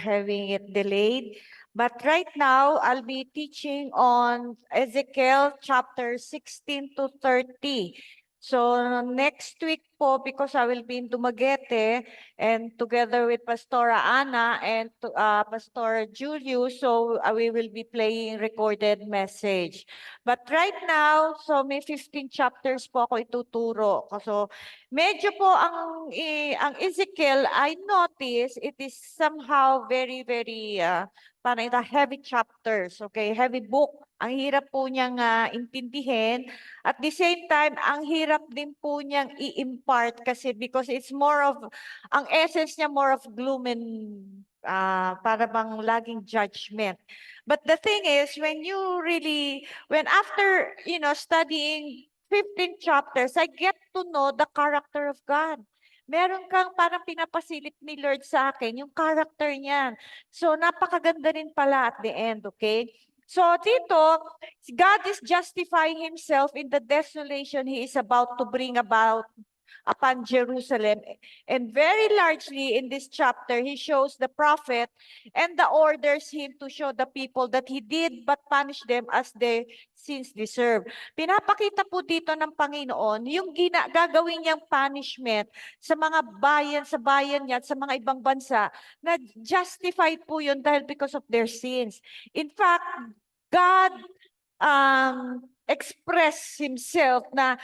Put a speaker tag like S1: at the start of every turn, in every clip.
S1: having it delayed. But right now, I'll be teaching on Ezekiel chapter 16 to 30. So next week po, because I will be in Dumaguete and together with Pastora Ana and Pastor Julius, so we will be playing recorded message. But right now, so may 15 chapters po ako ituturo. So medyo po ang Ezekiel, I notice it is somehow very, very parang ito, heavy chapters, okay? Heavy book. Ang hirap po niyang intindihin. At the same time, ang hirap din po niyang i-impart kasi because it's more of, ang essence niya more of gloom and para bang laging judgment. But the thing is, when after, studying 15 chapters, I get to know the character of God. Meron kang parang pinapasilip ni Lord sa akin, yung character niyan. So, napakaganda rin pala at the end, okay? So, dito, God is justifying himself in the desolation he is about to bring about upon Jerusalem. And very largely in this chapter, he shows the prophet and the orders him to show the people that he did but punish them as their sins deserve. Pinapakita po dito ng Panginoon yung gagawin niyang punishment sa mga bayan, sa bayan niya at sa mga ibang bansa na justified po yun dahil because of their sins. In fact, God expressed himself na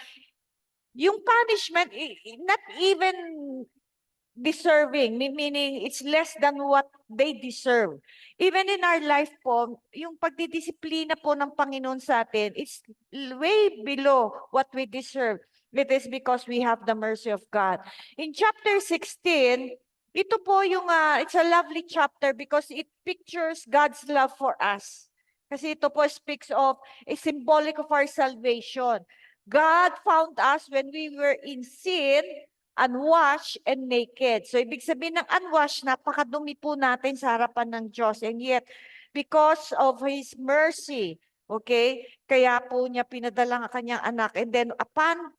S1: yung punishment, not even deserving, meaning it's less than what they deserve. Even in our life po, yung pagdidisiplina po ng Panginoon sa atin, it's way below what we deserve. It is because we have the mercy of God. In chapter 16, ito po yung, it's a lovely chapter because it pictures God's love for us. Kasi ito po speaks of a symbolic of our salvation. God found us when we were in sin, unwashed and naked. So, ibig sabihin ng unwashed, napakadumi po natin sa harapan ng Diyos. And yet, because of His mercy, okay, kaya po niya pinadala ang kanyang anak. And then, upon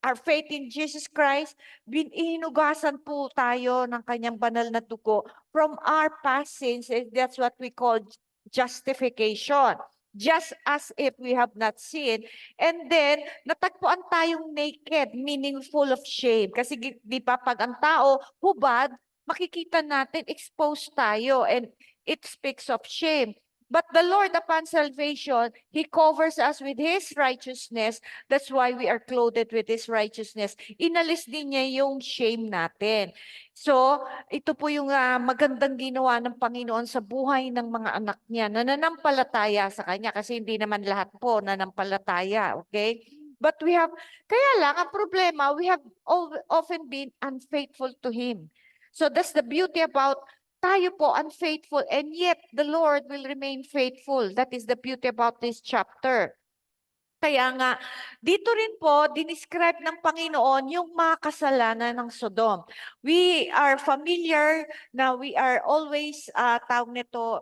S1: our faith in Jesus Christ, ihinugasan po tayo ng kanyang banal na dugo from our past sins. And that's what we call justification. Just as if we have not sinned. And then, natagpuan tayong naked, meaning full of shame. Kasi di ba, pag ang tao hubad, makikita natin, exposed tayo. And it speaks of shame. But the Lord, upon salvation, He covers us with His righteousness. That's why we are clothed with His righteousness. Inalis din niya yung shame natin. So, ito po yung magandang ginawa ng Panginoon sa buhay ng mga anak niya. Nananampalataya sa Kanya kasi hindi naman lahat po nanampalataya. Okay? But kaya lang, ang problema, we have often been unfaithful to Him. So that's the beauty about tayo po unfaithful and yet the Lord will remain faithful. That is the beauty about this chapter. Kaya nga, dito rin po, dinescribe ng Panginoon yung mga kasalanan ng Sodom. We are familiar na we are always, tawag nito,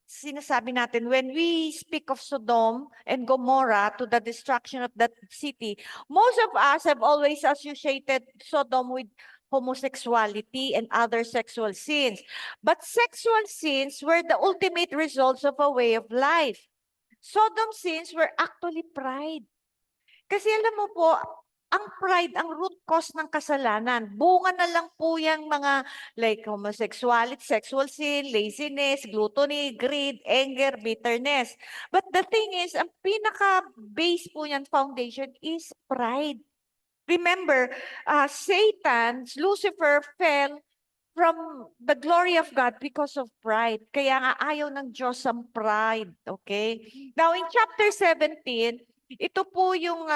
S1: sinasabi natin, when we speak of Sodom and Gomorrah to the destruction of that city, most of us have always associated Sodom with homosexuality and other sexual sins. But sexual sins were the ultimate results of a way of life. Sodom sins were actually pride. Kasi alam mo po, ang pride, ang root cause ng kasalanan. Bunga na lang po yung mga like homosexuality, sexual sin, laziness, gluttony, greed, anger, bitterness. But the thing is, ang pinaka-base po niyan foundation is pride. Remember, Satan, Lucifer fell from the glory of God because of pride. Kaya nga ayaw ng Diyos ang pride. Okay? Now, in chapter 17, ito po yung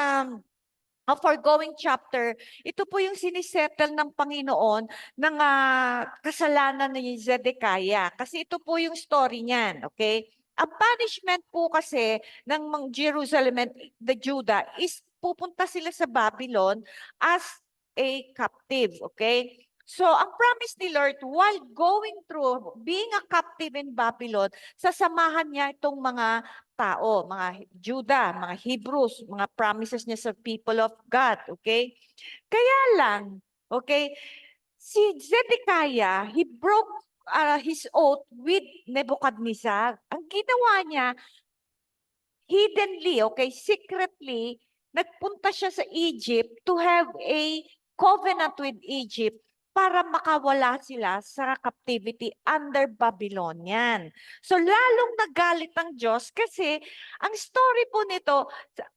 S1: foregoing chapter, ito po yung sinisettle ng Panginoon ng kasalanan ni Zedekiah. Kasi ito po yung story niyan. Okay? Ang punishment po kasi ng Jerusalem and the Judah is pupunta sila sa Babylon as a captive, okay? So, ang promise ni Lord, while going through, being a captive in Babylon, sasamahan niya itong mga tao, mga Judah, mga Hebrews, mga promises niya sa people of God, okay? Kaya lang, okay, si Zedekiah, he broke his oath with Nebuchadnezzar. Ang ginawa niya, hiddenly, okay, secretly, nagpunta siya sa Egypt to have a covenant with Egypt para makawala sila sa captivity under Babylonian. So lalong nagalit ang Diyos kasi ang story po nito,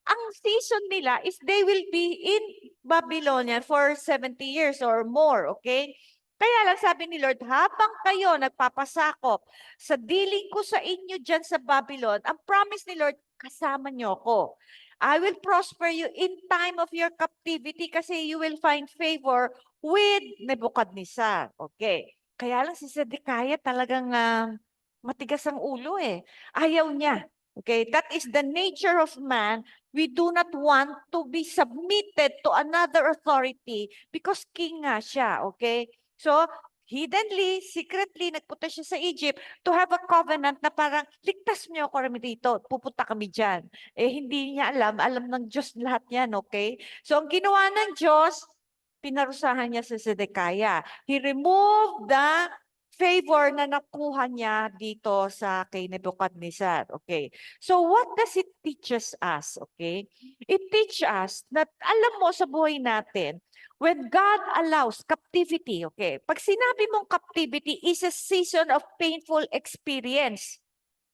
S1: ang season nila is they will be in Babylonian for 70 years or more, okay? Kaya lang sabi ni Lord, habang kayo nagpapasakop sa dealing ko sa inyo dyan sa Babylon, ang promise ni Lord, kasama niyo ako. I will prosper you in time of your captivity kasi you will find favor with Nebuchadnezzar. Okay. Kaya lang si Zedekiah talagang matigas ang ulo eh. Ayaw niya. Okay, that is the nature of man. We do not want to be submitted to another authority because king nga siya. Okay? So, hiddenly, secretly, nagpunta siya sa Egypt to have a covenant na parang, ligtas niyo ako kami dito, pupunta kami dyan. Eh, hindi niya alam ng Diyos lahat yan, okay? So, ang ginawa ng Diyos, pinarusahan niya si Zedekiah. He removed the favor na nakuha niya dito sa kay Nebuchadnezzar, okay? So, what does it teaches us, okay? It teaches us that, alam mo sa buhay natin, when God allows captivity, okay? Pag sinabi mong captivity is a season of painful experience.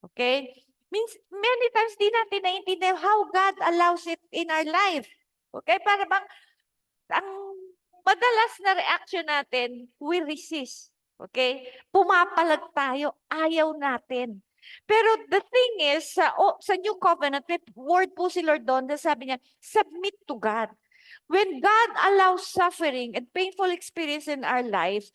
S1: Okay? Means many times di natin naiintindihan how God allows it in our life. Okay? Para bang ang madalas na reaction natin, we resist. Okay? Pumapalag tayo, ayaw natin. Pero the thing is, sa New Covenant, may word po si Lord doon na sabi niya, submit to God. When God allows suffering and painful experience in our lives,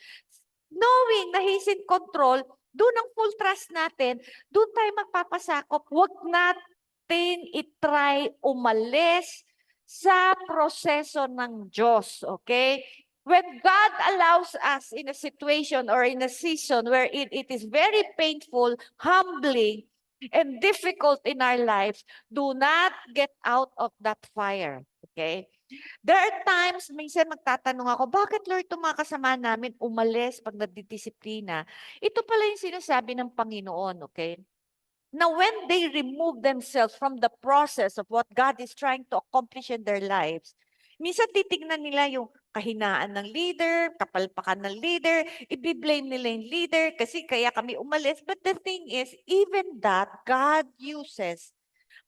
S1: knowing na He's in control, doon ang full trust natin, doon tayo magpapasakop. Huwag natin itry umalis sa proseso ng Diyos, okay? When God allows us in a situation or in a season where it is very painful, humbling, and difficult in our lives, do not get out of that fire, okay? There are times, minsan magtatanong ako, bakit Lord itong mga kasama namin umalis pag nadidisiplina? Ito pala yung sinasabi ng Panginoon, okay? Now, when they remove themselves from the process of what God is trying to accomplish in their lives, minsan titignan nila yung kahinaan ng leader, kapalpakan ng leader, i-blame nila yung leader kasi kaya kami umalis. But the thing is, even that, God uses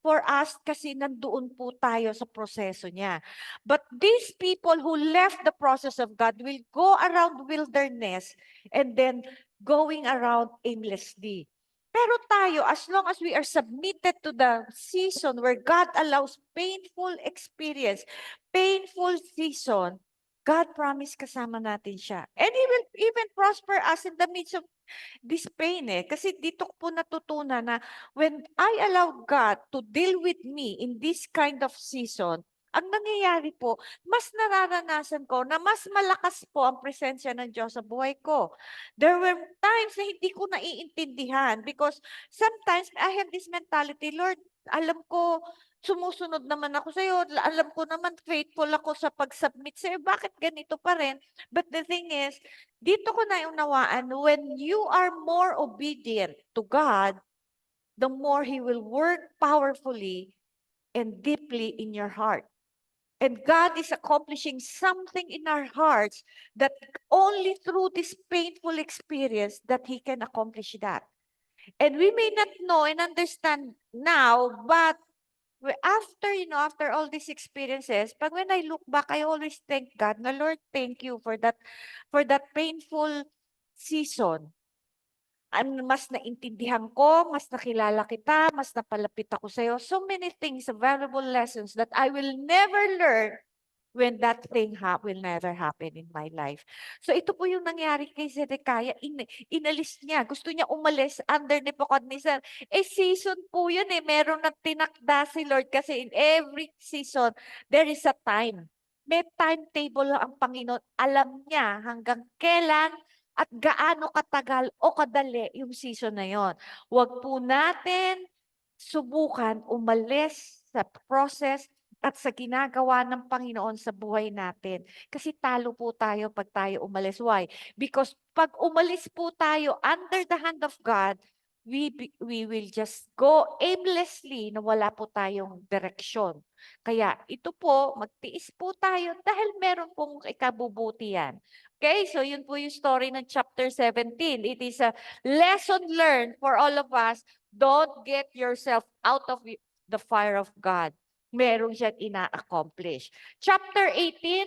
S1: for us kasi nandoon po tayo sa proseso niya. But these people who left the process of God will go around wilderness and then going around aimlessly. Pero tayo, as long as we are submitted to the season where God allows painful experience, painful season, God promised kasama natin siya. And He will even prosper us in the midst of this pain eh. Kasi dito ko po natutunan na when I allow God to deal with me in this kind of season, ang nangyayari po, mas nararanasan ko na mas malakas po ang presensya ng Diyos sa buhay ko. There were times na hindi ko naiintindihan because sometimes I have this mentality, Lord, alam ko, sumusunod naman ako sa iyo, alam ko naman faithful ako sa pag-submit sa iyo, bakit ganito pa rin? But the thing is, dito ko naunawaan, when you are more obedient to God, the more He will work powerfully and deeply in your heart. And God is accomplishing something in our hearts that only through this painful experience that He can accomplish that. And we may not know and understand now, but after all these experiences, pag when I look back, I always thank God na Lord, thank you for that painful season. Mas naintindihan ko, mas nakilala kita, mas napalapit ako sa iyo. So many things, valuable lessons that I will never learn when that thing will never happen in my life. So ito po yung nangyari kay Zedekiah. Inalis niya. Gusto niya umalis under Nebuchadnezzar. Season po yun eh. Meron na tinakda si Lord kasi in every season, there is a time. May timetable ang Panginoon. Alam niya hanggang kailan at gaano katagal o kadali yung season na yon. Huwag po natin subukan umalis sa process at sa ginagawa ng Panginoon sa buhay natin. Kasi talo po tayo pag tayo umalis. Why? Because pag umalis po tayo under the hand of God, we will just go aimlessly na wala po tayong direksyon. Kaya ito po, magtiis po tayo dahil meron pong ikabubuti yan. Okay, so yun po yung story ng chapter 17. It is a lesson learned for all of us. Don't get yourself out of the fire of God. Meron siyang ina-accomplish. Chapter 18,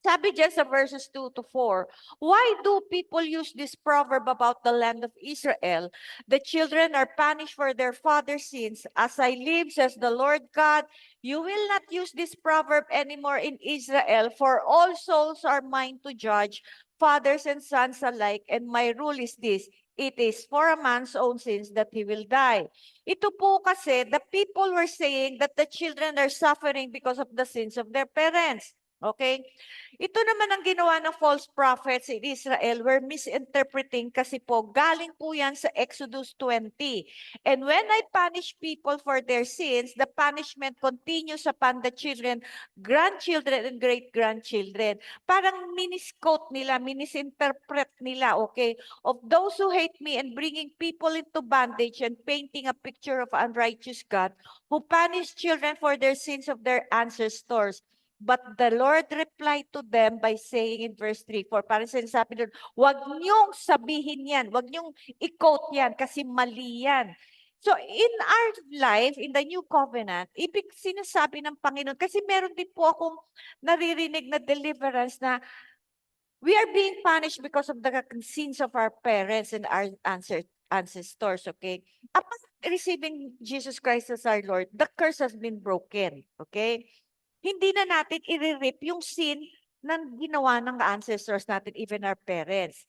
S1: sabi dyan sa verses 2 to 4, why do people use this proverb about the land of Israel? The children are punished for their father's sins. As I live, says the Lord God, you will not use this proverb anymore in Israel, for all souls are mine to judge, fathers and sons alike, and my rule is this, it is for a man's own sins that he will die. Ito po kasi, the people were saying that the children are suffering because of the sins of their parents. Okay? Ito naman ang ginawa ng false prophets in Israel. We're misinterpreting kasi po, galing po yan sa Exodus 20. And when I punish people for their sins, the punishment continues upon the children, grandchildren, and great-grandchildren. Parang minisquote nila, minisinterpret nila, okay? Of those who hate me and bringing people into bondage and painting a picture of unrighteous God, who punish children for their sins of their ancestors. But the Lord replied to them by saying in verse 3, for parang sinasabi doon, wag niyong sabihin yan, wag niyong i-quote yan kasi mali yan. So in our life, in the new covenant, ibig sinasabi ng Panginoon, kasi meron din po akong naririnig na deliverance na we are being punished because of the sins of our parents and our ancestors, okay? Upon receiving Jesus Christ as our Lord, the curse has been broken, okay? Hindi na natin i-rip yung sin na ginawa ng ancestors natin, even our parents.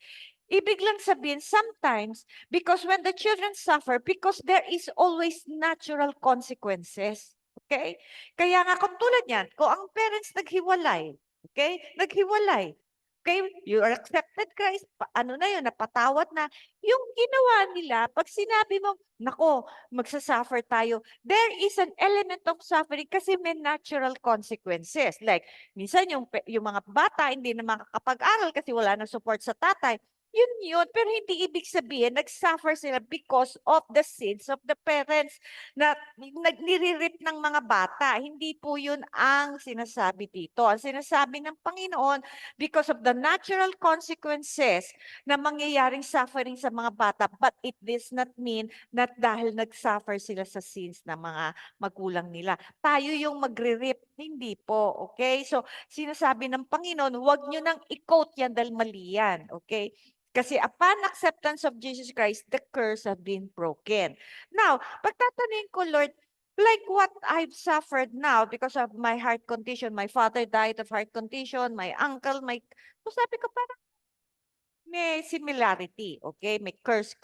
S1: Ibig lang sabihin, sometimes, because when the children suffer, because there is always natural consequences. Okay? Kaya nga, kung tulad yan, kung ang parents naghiwalay, okay? Naghiwalay. Okay? You are accepted Christ, ano na yun, napatawad na. Yung ginawa nila, pag sinabi mo, nako, magsasuffer tayo, there is an element of suffering kasi may natural consequences. Like, minsan yung mga bata hindi na makakapag-aral kasi wala na support sa tatay. Yun. Pero hindi ibig sabihin, nag-suffer sila because of the sins of the parents na nire-rip ng mga bata. Hindi po yun ang sinasabi dito. Ang sinasabi ng Panginoon, because of the natural consequences na mangyayaring suffering sa mga bata, but it does not mean na dahil nag-suffer sila sa sins ng mga magulang nila. Tayo yung magre-rip, hindi po, okay? So, sinasabi ng Panginoon, huwag nyo nang i-quote yan dahil mali yan, okay? Kasi upon acceptance of Jesus Christ, the curse has been broken. Now, pagtatanungin ko, Lord, like what I've suffered now because of my heart condition, my father died of heart condition, my uncle, so sabi ko parang may similarity, okay? May curse.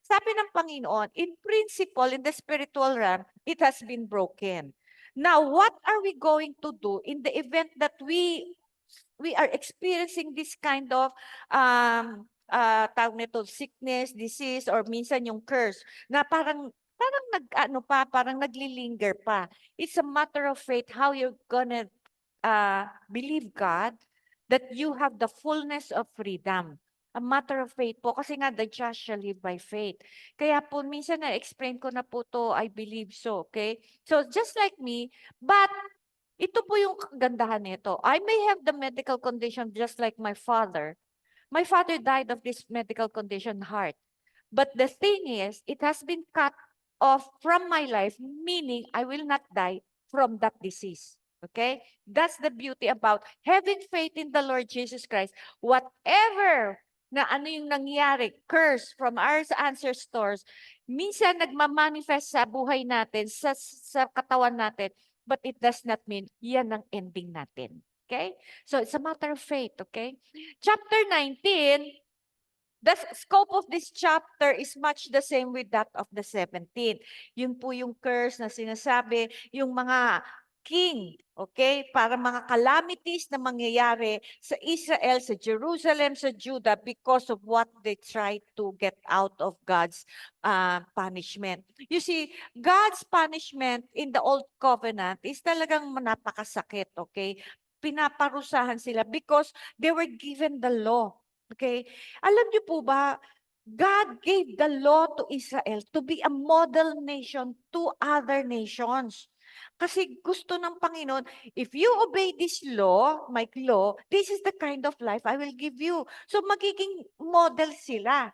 S1: Sabi ng Panginoon, in principle, in the spiritual realm, it has been broken. Now, what are we going to do in the event that we are experiencing this kind of tawag nito, sickness, disease, or minsan yung curse na parang parang naglilinger pa. It's a matter of faith how you're gonna believe God that you have the fullness of freedom. A matter of faith po. Kasi nga, the just shall live by faith. Kaya po, minsan na-explain ko na po to, I believe so, okay? So, just like me, but ito po yung kagandahan nito. I may have the medical condition just like my father. My father died of this medical condition, heart. But the thing is, it has been cut off from my life, meaning I will not die from that disease. Okay? That's the beauty about having faith in the Lord Jesus Christ. Whatever na ano yung nangyari, curse from our ancestors, minsan nagmamanifest sa buhay natin, sa katawan natin, but it does not mean yan ang ending natin. Okay? So it's a matter of faith, okay? Chapter 19, the scope of this chapter is much the same with that of the 17. Yun po yung curse na sinasabi, yung mga king, Okay? Para mga calamities na mangyayari sa Israel, sa Jerusalem, sa Judah because of what they tried to get out of God's punishment. You see, God's punishment in the Old Covenant is talagang napakasakit, okay? Pinaparusahan sila because they were given the law. Okay? Alam niyo po ba, God gave the law to Israel to be a model nation to other nations. Kasi gusto ng Panginoon, if you obey this law, my law, this is the kind of life I will give you. So magiging model sila.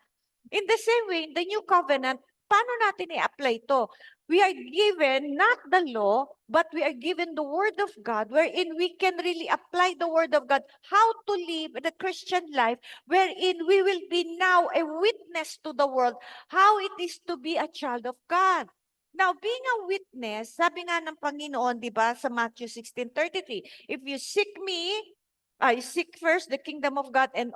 S1: In the same way, in the new covenant, paano natin i-apply ito? We are given not the law, but we are given the word of God wherein we can really apply the word of God, how to live the Christian life wherein we will be now a witness to the world how it is to be a child of God. Now, being a witness, sabi nga ng Panginoon, di ba, sa Matthew 16:33, if you seek me, I seek first the kingdom of God and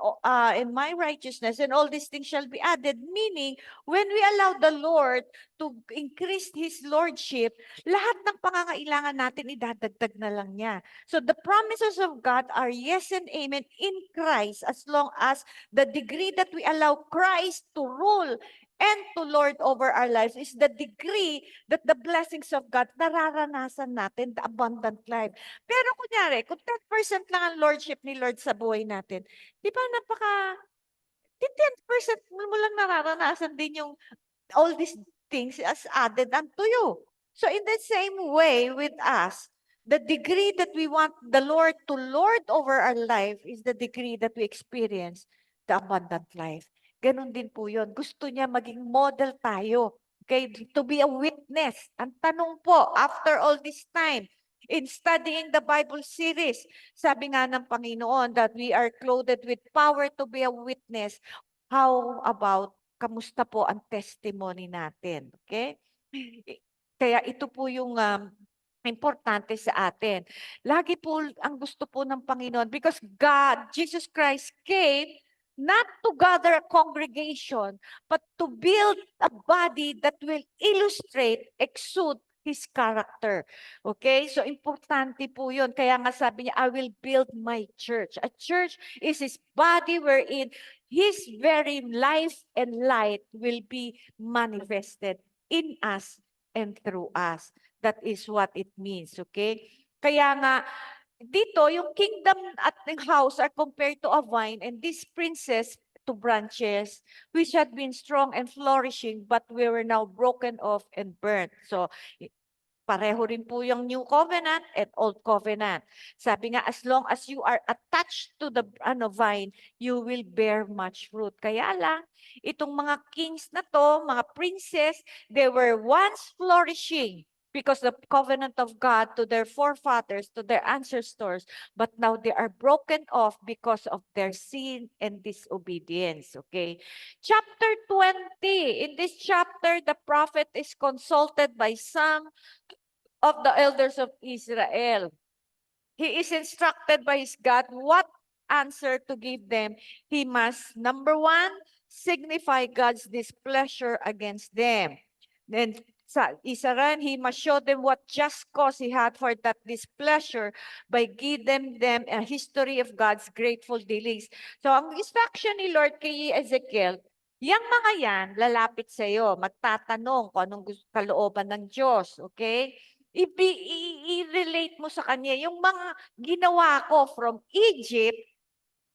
S1: my righteousness, and all these things shall be added. Meaning, when we allow the Lord to increase His Lordship, lahat ng pangangailangan natin idadagdag na lang niya. So the promises of God are yes and amen in Christ as long as the degree that we allow Christ to rule and to lord over our lives is the degree that the blessings of God nararanasan natin, the abundant life. Pero kunyari, kung 10% lang ang lordship ni Lord sa buhay natin, di ba di 10% mo lang nararanasan din yung all these things as added unto you. So in the same way with us, the degree that we want the Lord to lord over our life is the degree that we experience the abundant life. Ganon din po yun. Gusto niya maging model tayo. Okay, to be a witness. Ang tanong po, after all this time, in studying the Bible series, sabi nga ng Panginoon that we are clothed with power to be a witness. How about kamusta po ang testimony natin? Okay? Kaya ito po yung importante sa atin. Lagi po ang gusto po ng Panginoon because God, Jesus Christ came not to gather a congregation, but to build a body that will illustrate, exude His character. Okay? So, importante po yun. Kaya nga sabi niya, I will build my church. A church is His body wherein His very life and light will be manifested in us and through us. That is what it means, okay? Kaya nga, dito, yung kingdom at the house are compared to a vine and this princess to branches, which had been strong and flourishing, but we were now broken off and burnt. So, pareho rin po yung New Covenant and Old Covenant. Sabi nga, as long as you are attached to the vine, you will bear much fruit. Kaya lang, itong mga kings na to, mga princess, they were once flourishing because the covenant of God to their forefathers, to their ancestors, but now they are broken off because of their sin and disobedience. Okay? Chapter 20. In this chapter, the prophet is consulted by some of the elders of Israel. He is instructed by his God what answer to give them. He must, number one, signify God's displeasure against them. Then sa isa rin, he must show them what just cause he had for that displeasure by giving them a history of God's grateful dealings. So ang instruction ni Lord kay Ezekiel, yang mga yan, lalapit sa iyo, magtatanong kung anong kalooban ng Diyos, okay? I-relate mo sa kanya yung mga ginawa ko from Egypt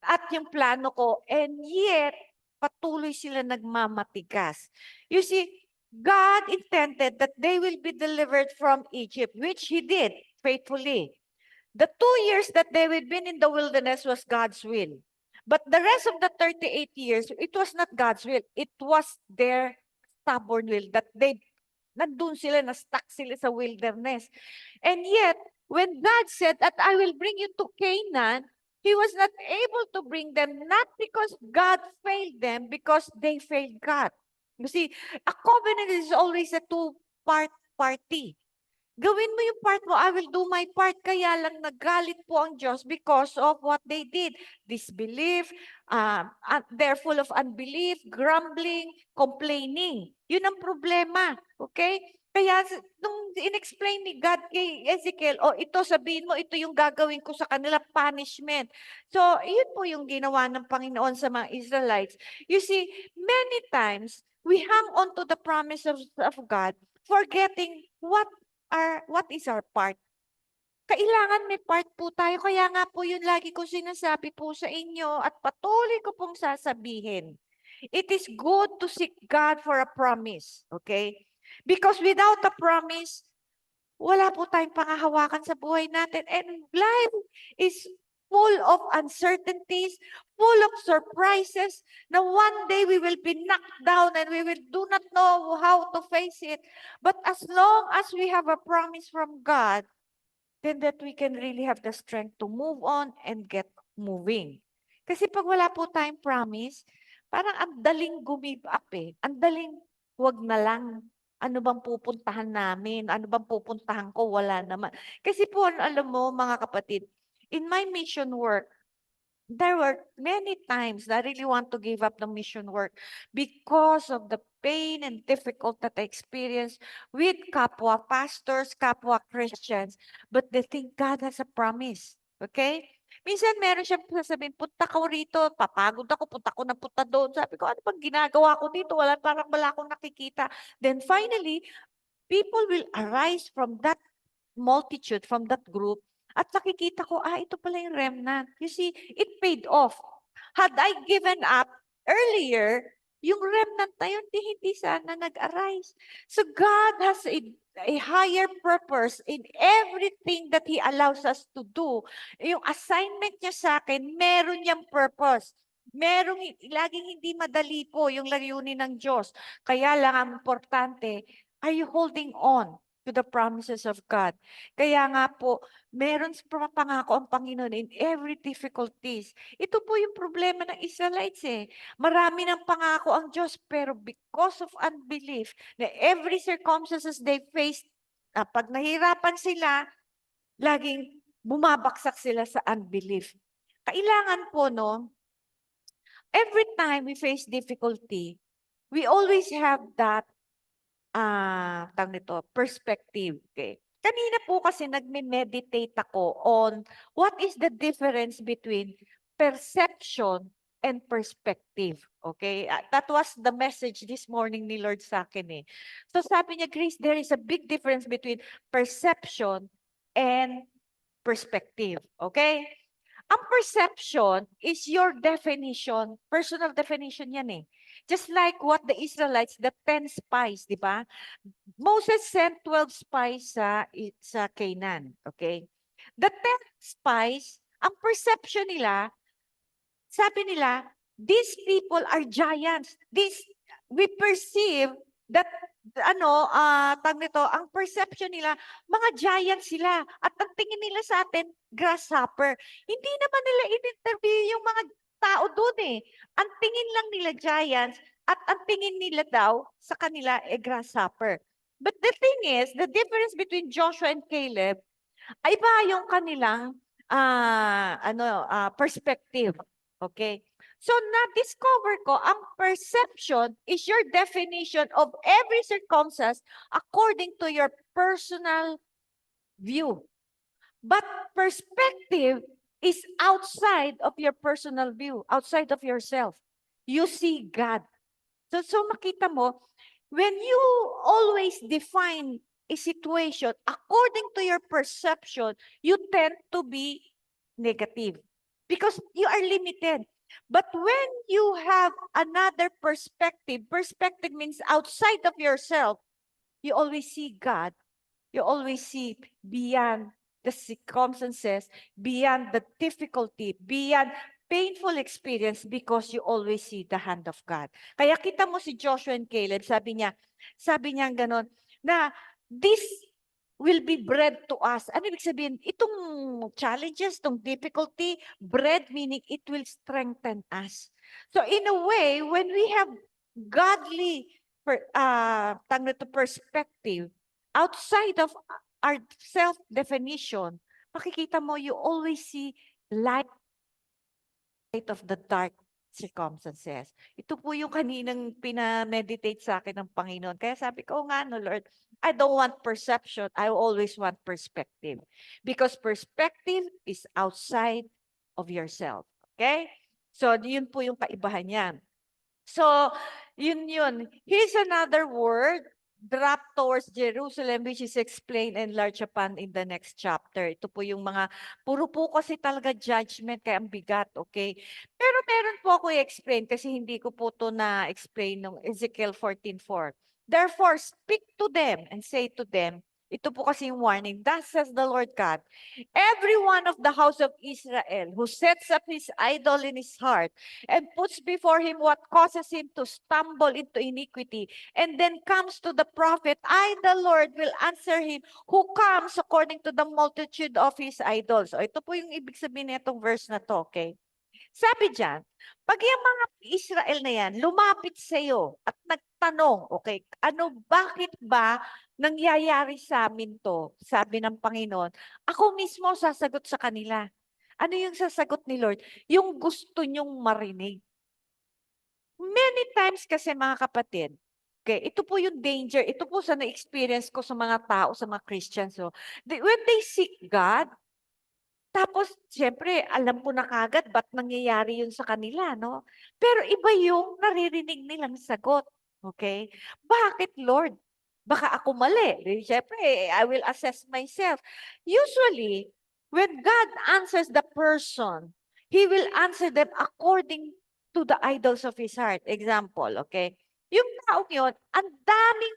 S1: at yung plano ko, and yet, patuloy sila nagmamatigas. You see, God intended that they will be delivered from Egypt, which He did faithfully. The 2 years that they had been in the wilderness was God's will. But the rest of the 38 years, it was not God's will. It was their stubborn will that they nandun sila, na-stuck sila sa wilderness. And yet, when God said that I will bring you to Canaan, He was not able to bring them, not because God failed them, because they failed God. You see, a covenant is always a two-part party. Gawin mo yung part mo, I will do my part. Kaya lang nagalit po ang Diyos because of what they did. Disbelief, they're full of unbelief, grumbling, complaining. Yun ang problema. Okay? Kaya nung in-explain ni God kay Ezekiel, "O ito sabihin mo, ito yung gagawin ko sa kanila, punishment." So, yun po yung ginawa ng Panginoon sa mga Israelites. You see, many times, we hang on to the promises of God, forgetting what is our part. Kailangan may part po tayo. Kaya nga po yun lagi ko sinasabi po sa inyo at patuloy ko pong sasabihin. It is good to seek God for a promise, okay? Because without a promise, wala po tayong pangahawakan sa buhay natin. And life is full of uncertainties, full of surprises, na one day we will be knocked down and we will do not know how to face it. But as long as we have a promise from God, then that we can really have the strength to move on and get moving. Kasi pag wala po tayong promise, parang ang daling give up eh. Ang daling, wag na lang. Ano bang pupuntahan namin? Ano bang pupuntahan ko? Wala naman. Kasi po, alam mo mga kapatid, in my mission work, there were many times that I really want to give up the mission work because of the pain and difficult that I experienced with kapwa pastors, kapwa Christians. But the thing, God has a promise. Okay? Minsan meron siya sasabihin, punta ka rito, papagod ako, punta doon. Sabi ko, ano bang ginagawa ko dito? Parang wala akong nakikita. Then finally, people will arise from that multitude, from that group, at nakikita ko, ito pala yung remnant. You see, it paid off. Had I given up earlier, yung remnant na yun, hindi sana nag-arise. So God has a higher purpose in everything that He allows us to do. Yung assignment niya sa akin, meron niyang purpose. Laging hindi madali po yung layunin ng Diyos. Kaya lang ang importante, are you holding on to the promises of God? Kaya nga po, meron pangako ang Panginoon in every difficulties. Ito po yung problema ng Israelites eh. Marami ng pangako ang Diyos, pero because of unbelief, na every circumstances they faced, pag nahirapan sila, laging bumabaksak sila sa unbelief. Kailangan po, no, every time we face difficulty, we always have that tawag nito, perspective. Okay. Kanina po kasi nagme-meditate ako on what is the difference between perception and perspective. Okay? That was the message this morning ni Lord sa akin eh. So sabi niya, Grace, there is a big difference between perception and perspective. Okay? Ang perception is your definition, personal definition yan eh. Just like what the Israelites, the 10 spies, di ba? Moses sent 12 spies sa Canaan, okay? The 10 spies, ang perception nila, sabi nila, these people are giants. We perceive that, tag nito, ang perception nila, mga giants sila. At ang tingin nila sa atin, grasshopper. Hindi naman nila in-interview yung mga tao doon eh. Ang tingin lang nila giants, at ang tingin nila daw sa kanila grasshopper. But the thing is, the difference between Joshua and Caleb, ay ba yung kanilang perspective. Okay? So na-discover ko, ang perception is your definition of every circumstance according to your personal view. But perspective is outside of your personal view, outside of yourself. You see God. So makita mo, when you always define a situation according to your perception, you tend to be negative because you are limited. But when you have another perspective means outside of yourself, you always see God. You always see beyond the circumstances, beyond the difficulty, beyond painful experience because you always see the hand of God. Kaya kita mo si Joshua and Caleb, sabi niya ganon, na this will be bread to us. Ano ibig sabihin? Itong challenges, itong difficulty, bread meaning it will strengthen us. So in a way, when we have godly perspective, outside of our self-definition, makikita mo, you always see light of the dark circumstances. Ito po yung kaninang pinameditate sa akin ng Panginoon. Kaya sabi ko, nga no, Lord, I don't want perception. I always want perspective. Because perspective is outside of yourself. Okay? So, yun po yung kaibahan niya. So, yun. Here's another word, drop towards Jerusalem, which is explained and enlarged upon in the next chapter. Ito po yung mga, puro po kasi talaga judgment, kaya ang bigat, okay? Pero meron po ako i-explain kasi hindi ko po to na-explain ng Ezekiel 14:4. Therefore, speak to them and say to them, ito po kasi yung warning, thus says the Lord God, every one of the house of Israel who sets up his idol in his heart and puts before him what causes him to stumble into iniquity, and then comes to the prophet, I, the Lord, will answer him who comes according to the multitude of his idols. O, ito po yung ibig sabihin nitong verse na to, okay? Sabi dyan, pag yung mga Israel na yan, lumapit sa iyo at nagtanong, okay, bakit ba nangyayari sa amin to? Sabi ng Panginoon, ako mismo sasagot sa kanila. Ano yung sasagot ni Lord? Yung gusto nyong marinig. Many times kasi mga kapatid, okay, ito po yung danger, ito po sa na-experience ko sa mga tao, sa mga Christians. So, when they seek God, tapos siyempre alam mo na kagad ba't nangyayari yun sa kanila, no? Pero iba yung naririnig nilang sagot. Okay? Bakit, Lord? Baka ako mali. Siyempre, I will assess myself. Usually, when God answers the person, He will answer them according to the idols of his heart. Example, okay? Yung taong yun, ang daming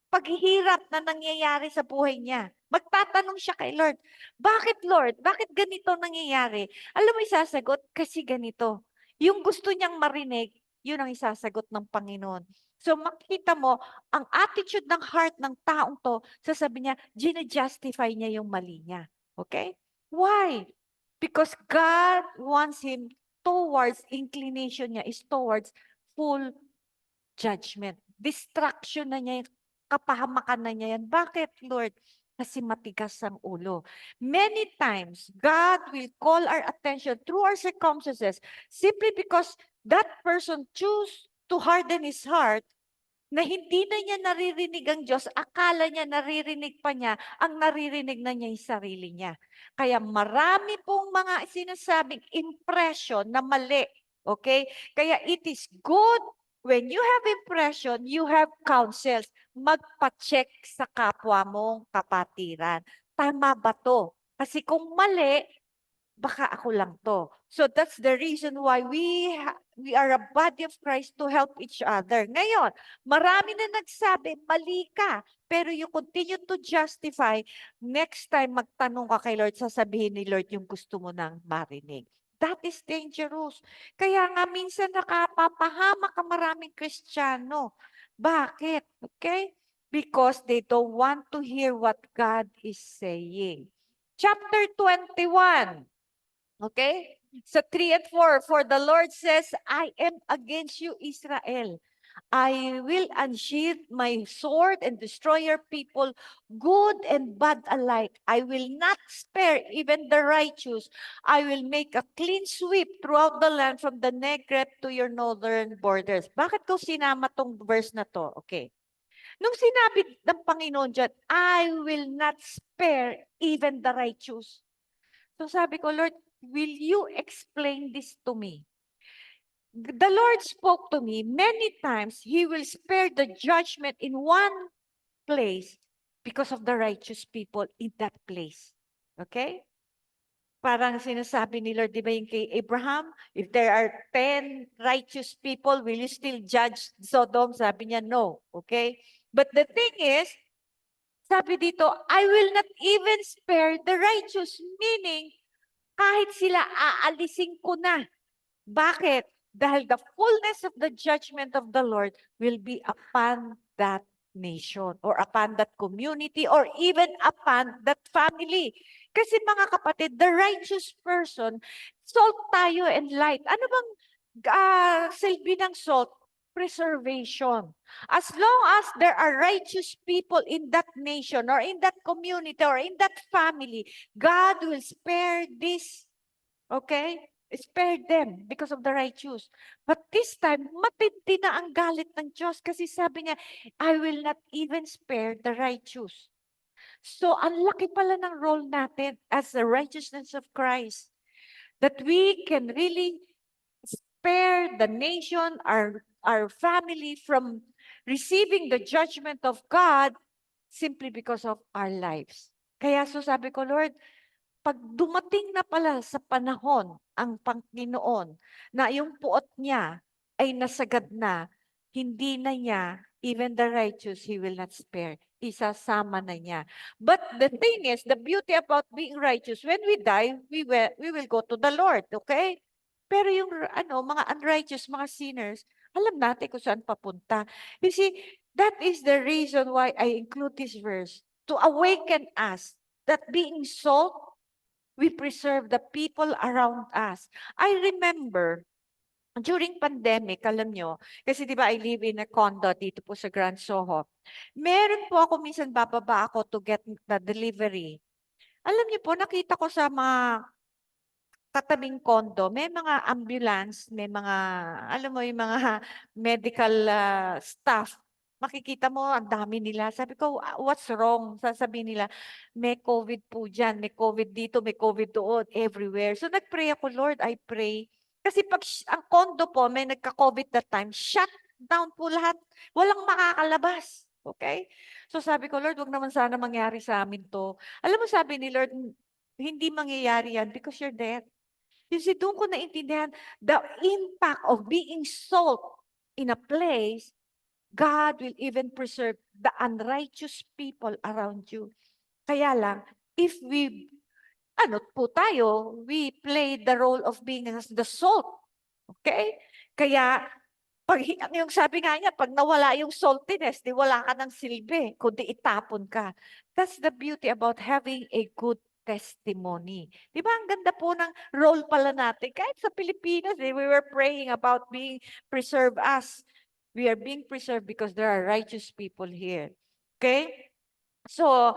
S1: paghihirap na nangyayari sa buhay niya. Magtatanong siya kay Lord, bakit Lord? Bakit ganito nangyayari? Alam mo isasagot, kasi ganito. Yung gusto niyang marinig, yun ang isasagot ng Panginoon. So makita mo, ang attitude ng heart ng taong to, sasabi niya, gina-justify niya yung mali niya. Okay? Why? Because God wants him towards, inclination niya is towards full judgment. Distraction na niya, kapahamakan na niya yan. Bakit, Lord? Kasi matigas ang ulo. Many times, God will call our attention through our circumstances simply because that person choose to harden his heart na hindi na niya naririnig ang Diyos, akala niya naririnig pa niya, ang naririnig na niya yung sarili niya. Kaya marami pong mga sinasabing impression na mali. Okay? Kaya it is good when you have impression, you have counsels. Magpa-check sa kapwa mong kapatiran. Tama ba to? Kasi kung mali, baka ako lang to. So that's the reason why we are a body of Christ to help each other. Ngayon, marami na nagsabi, mali ka. Pero you continue to justify, next time magtanong ka kay Lord, sasabihin ni Lord yung gusto mo nang marinig. That is dangerous. Kaya nga minsan nakapapahama ka maraming Kristiyano. Bakit? Okay? Because they don't want to hear what God is saying. Chapter 21. Okay? So 3 and 4, for the Lord says, I am against you, Israel. I will unsheathe my sword and destroy your people, good and bad alike. I will not spare even the righteous. I will make a clean sweep throughout the land from the Negev to your northern borders. Bakit ko sinama tong verse na to? Okay. Nung sinabi ng Panginoon dyan, I will not spare even the righteous. So sabi ko, Lord, will you explain this to me? The Lord spoke to me many times. He will spare the judgment in one place because of the righteous people in that place. Okay? Parang sinasabi ni Lord, di ba yung kay Abraham, if there are 10 righteous people, will you still judge Sodom? Sabi niya, no. Okay? But the thing is, sabi dito, I will not even spare the righteous. Meaning, kahit sila aalisin ko na. Bakit? Dahil the fullness of the judgment of the Lord will be upon that nation or upon that community or even upon that family. Kasi mga kapatid, the righteous person, salt tayo and light. Ano bang silbi ng salt? Preservation. As long as there are righteous people in that nation or in that community or in that family, God will spare this. Okay? spared them because of the righteous. But this time, matindi na ang galit ng Diyos kasi sabi niya, I will not even spare the righteous. So, ang laki pala ng role natin as the righteousness of Christ, that we can really spare the nation, our family from receiving the judgment of God simply because of our lives. Kaya so sabi ko, Lord, pag dumating na pala sa panahon ang Panginoon na yung puot niya ay nasagad na, hindi na niya, even the righteous, He will not spare. Isasama na niya. But the thing is, the beauty about being righteous, when we die, we will go to the Lord, okay? Pero yung mga unrighteous, mga sinners, alam natin kung saan papunta. You see, that is the reason why I include this verse, to awaken us that being salt, we preserve the people around us. I remember, during pandemic, alam nyo, kasi di ba I live in a condo dito po sa Grand Soho. Meron po ako, minsan bababa ako to get the delivery. Alam niyo po, nakita ko sa mga katabing kondo, may mga ambulance, may mga, alam mo yung mga medical staff. Makikita mo, ang dami nila. Sabi ko, what's wrong? Sasabihin nila, may COVID po dyan, may COVID dito, may COVID doon, everywhere. So nag-pray ako, Lord, I pray. Kasi pag ang kondo po, may nagka-COVID that time, shut down po lahat. Walang makakalabas. Okay? So sabi ko, Lord, wag naman sana mangyari sa amin to. Alam mo, sabi ni Lord, hindi mangyayari yan because you're dead. You see, doon ko naintindihan the impact of being salt in a place. God will even preserve the unrighteous people around you. Kaya lang, if we, po tayo, we play the role of being as the salt. Okay? Kaya, yung sabi nga niya, pag nawala yung saltiness, di wala ka ng silbi, kundi itapon ka. That's the beauty about having a good testimony. Di ba? Ang ganda po ng role pala natin. Kahit sa Pilipinas, we were praying about being preserved as. We are being preserved because there are righteous people here. Okay? So,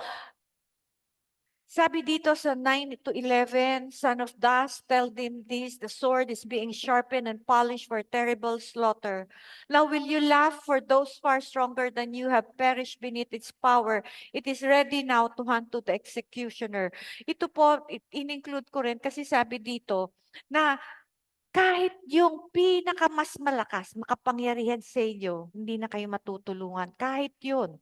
S1: sabi dito sa 9 to 11, son of dust, tell them this, the sword is being sharpened and polished for terrible slaughter. Now will you laugh for those far stronger than you have perished beneath its power? It is ready now to hunt to the executioner. Ito po, in-include ko rin kasi sabi dito na kahit yung pinakamas malakas, makapangyarihan sa inyo, hindi na kayo matutulungan. Kahit yun,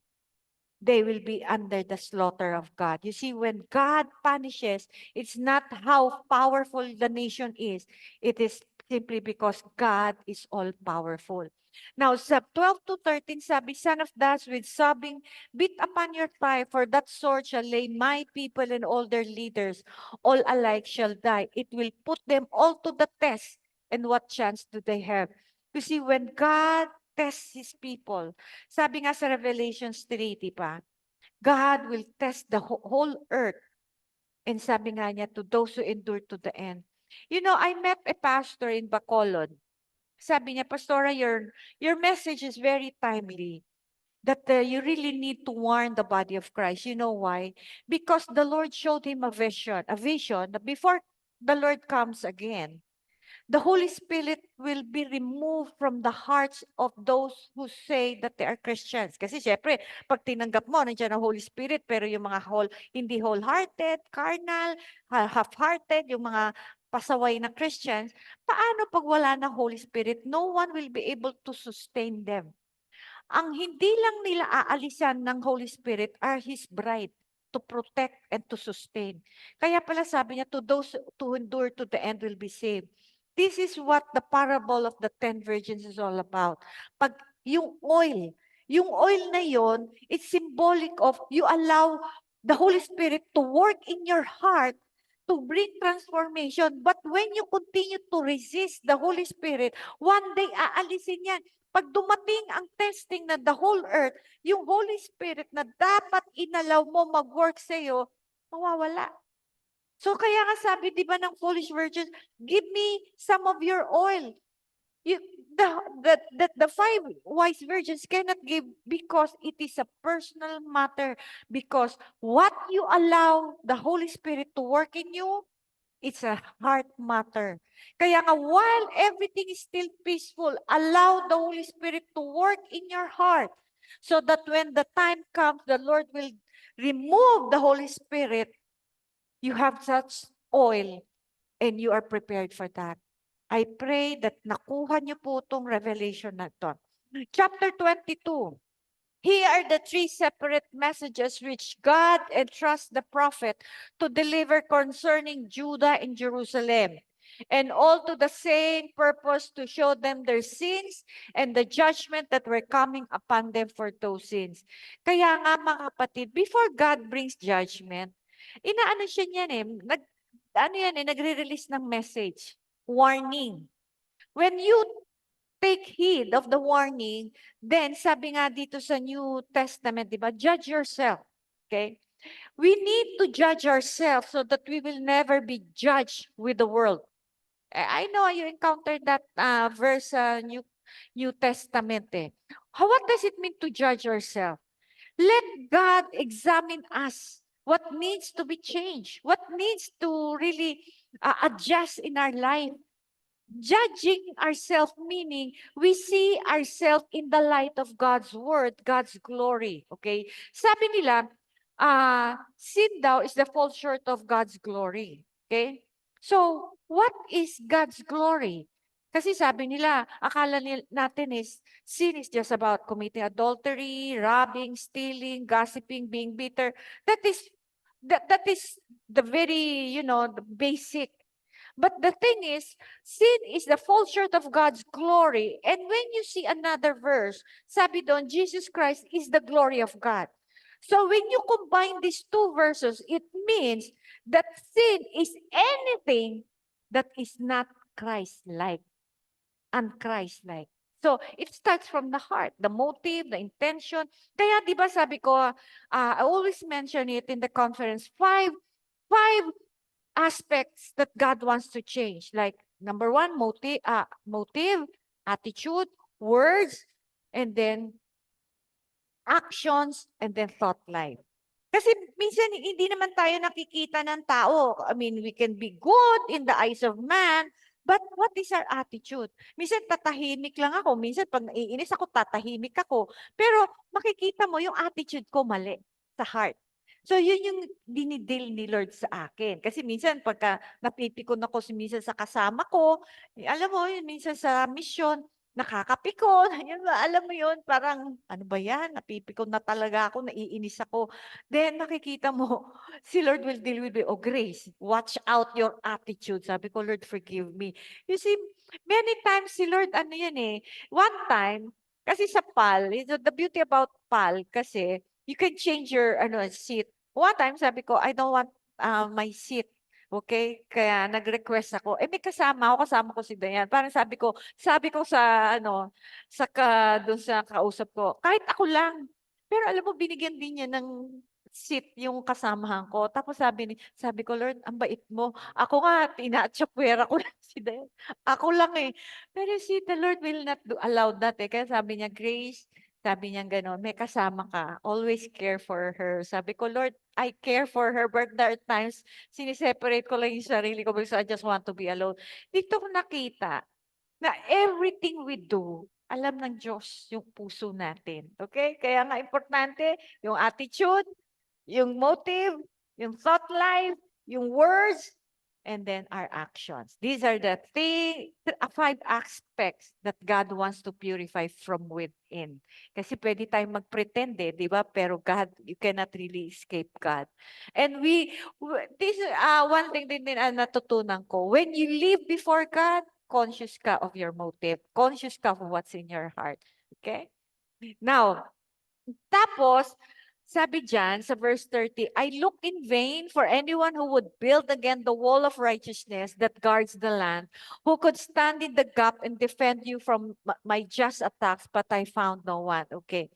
S1: they will be under the slaughter of God. You see, when God punishes, it's not how powerful the nation is. It is simply because God is all-powerful. Now, sa 12 to 13, sabi, son of dust with sobbing, beat upon your thigh, for that sword shall lay my people and all their leaders, all alike shall die. It will put them all to the test. And what chance do they have? You see, when God tests His people, sabi nga sa Revelations 3, di ba? God will test the whole earth. And sabi nga niya, to those who endure to the end. You know, I met a pastor in Bacolod. Sabi niya, Pastora, your message is very timely. That you really need to warn the body of Christ. You know why? Because the Lord showed him a vision that before the Lord comes again, the Holy Spirit will be removed from the hearts of those who say that they are Christians. Kasi syempre, pag tinanggap mo, nandiyan ang Holy Spirit, pero yung mga hindi wholehearted, carnal, half-hearted, yung mga pasaway na Christians, paano pag wala ng Holy Spirit? No one will be able to sustain them. Ang hindi lang nila aalisan ng Holy Spirit are His bride to protect and to sustain. Kaya pala sabi niya, to those to endure to the end will be saved. This is what the parable of the 10 virgins is all about. Pag yung oil na yon, it's symbolic of you allow the Holy Spirit to work in your heart to bring transformation. But when you continue to resist the Holy Spirit, one day aalisin yan. Pag dumating ang testing na the whole earth, yung Holy Spirit na dapat inalaw mo mag-work sa'yo, mawawala. So kaya nga sabi, di ba ng foolish virgins, give me some of your oil. The 5 wise virgins cannot give because it is a personal matter. Because what you allow the Holy Spirit to work in you, It's a heart matter. Kaya nga, while everything is still peaceful, allow the Holy Spirit to work in your heart so that when the time comes, the Lord will remove the Holy Spirit. You have such oil and you are prepared for that. I pray that nakuha niyo po itong revelation na ito. Chapter 22. Here are the three separate messages which God entrusts the prophet to deliver concerning Judah and Jerusalem, and all to the same purpose to show them their sins and the judgment that were coming upon them for those sins. Kaya nga mga kapatid, before God brings judgment, inaano siya niyan nagre-release ng message, warning. When you take heed of the warning, then sabi nga dito sa New Testament, di ba? Judge yourself. Okay? We need to judge ourselves so that we will never be judged with the world. I know you encountered that verse New Testament. What does it mean to judge yourself? Let God examine us. What needs to be changed? What needs to really adjust in our life? Judging ourselves, meaning we see ourselves in the light of God's word, God's glory. Okay? Sabi nila, sin daw is the fall short of God's glory. Okay? So, what is God's glory? Kasi sabi nila, akala natin is sin is just about committing adultery, robbing, stealing, gossiping, being bitter. That is the very, the basic. But the thing is, sin is the fall short of God's glory. And when you see another verse, sabi doon, Jesus Christ is the glory of God. So when you combine these two verses, it means that sin is anything that is not Christ-like, unchrist-like. So it starts from the heart, the motive, the intention. Kaya di ba sabi ko, I always mention it in the conference, five aspects that God wants to change. Like number one, motive, attitude, words, and then actions, and then thought life. Kasi minsan hindi naman tayo nakikita ng tao. I mean, we can be good in the eyes of man, but what is our attitude? Minsan tatahimik lang ako. Minsan pag naiinis ako, tatahimik ako. Pero makikita mo yung attitude ko mali sa heart. So yun yung dinidil ni Lord sa akin. Kasi minsan pagka napipikon ako minsan sa kasama ko, alam mo, yun, minsan sa mission, nakakapikon. Yun ba, alam mo yun, parang, ano ba yan? Napipikon na talaga ako, naiinis ako. Then nakikita mo, si Lord will deal with me. Oh, Grace, watch out your attitude. Sabi ko, Lord, forgive me. You see, many times si Lord, ano yan one time, kasi sa PAL, the beauty about PAL, kasi you can change your seat. One time, sabi ko, I don't want my seat. Okay? Kaya nag-request ako. May kasama ko si Dayan. Parang sabi ko sa doon sa kausap ko, kahit ako lang. Pero alam mo, binigyan din niya ng seat yung kasamahan ko. Tapos sabi ko, Lord, ang bait mo. Ako nga, pinatsapwera ko lang si Dayan. Ako lang Pero see, the Lord will not allow that Kaya sabi niya, Grace, sabi niya gano'n, may kasama ka. Always care for her. Sabi ko, Lord, I care for her, but there are times, siniseparate ko lang yung sarili ko because I just want to be alone. Dito ko nakita na everything we do, alam ng Diyos yung puso natin. Okay? Kaya nga importante, yung attitude, yung motive, yung thought life, yung words, and then our actions. These are the five aspects that God wants to purify from within. Kasi pwede tayong mag-pretend di ba? Pero God, you cannot really escape God. And this one thing din natutunan ko. When you live before God, conscious ka of your motive. Conscious ka of what's in your heart. Okay? Now, tapos, sabi dyan sa verse 30, I look in vain for anyone who would build again the wall of righteousness that guards the land, who could stand in the gap and defend you from my just attacks, but I found no one. Okay.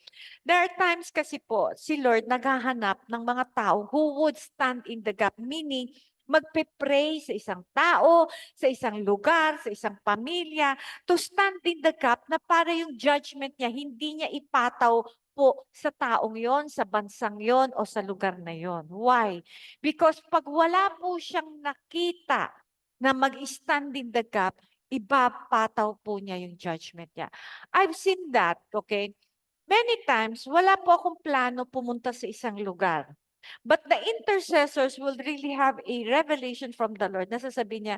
S1: There are times kasi po, si Lord naghahanap ng mga tao who would stand in the gap, meaning magpe-pray sa isang tao, sa isang lugar, sa isang pamilya, to stand in the gap na para yung judgment niya, hindi niya ipataw po sa taong yon, sa bansang yon, o sa lugar na yon. Why? Because pag wala po siyang nakita na mag-stand in the gap, ibapataw po niya yung judgment niya. I've seen that, okay? Many times, wala po akong plano pumunta sa isang lugar. But the intercessors will really have a revelation from the Lord. Nasasabi niya,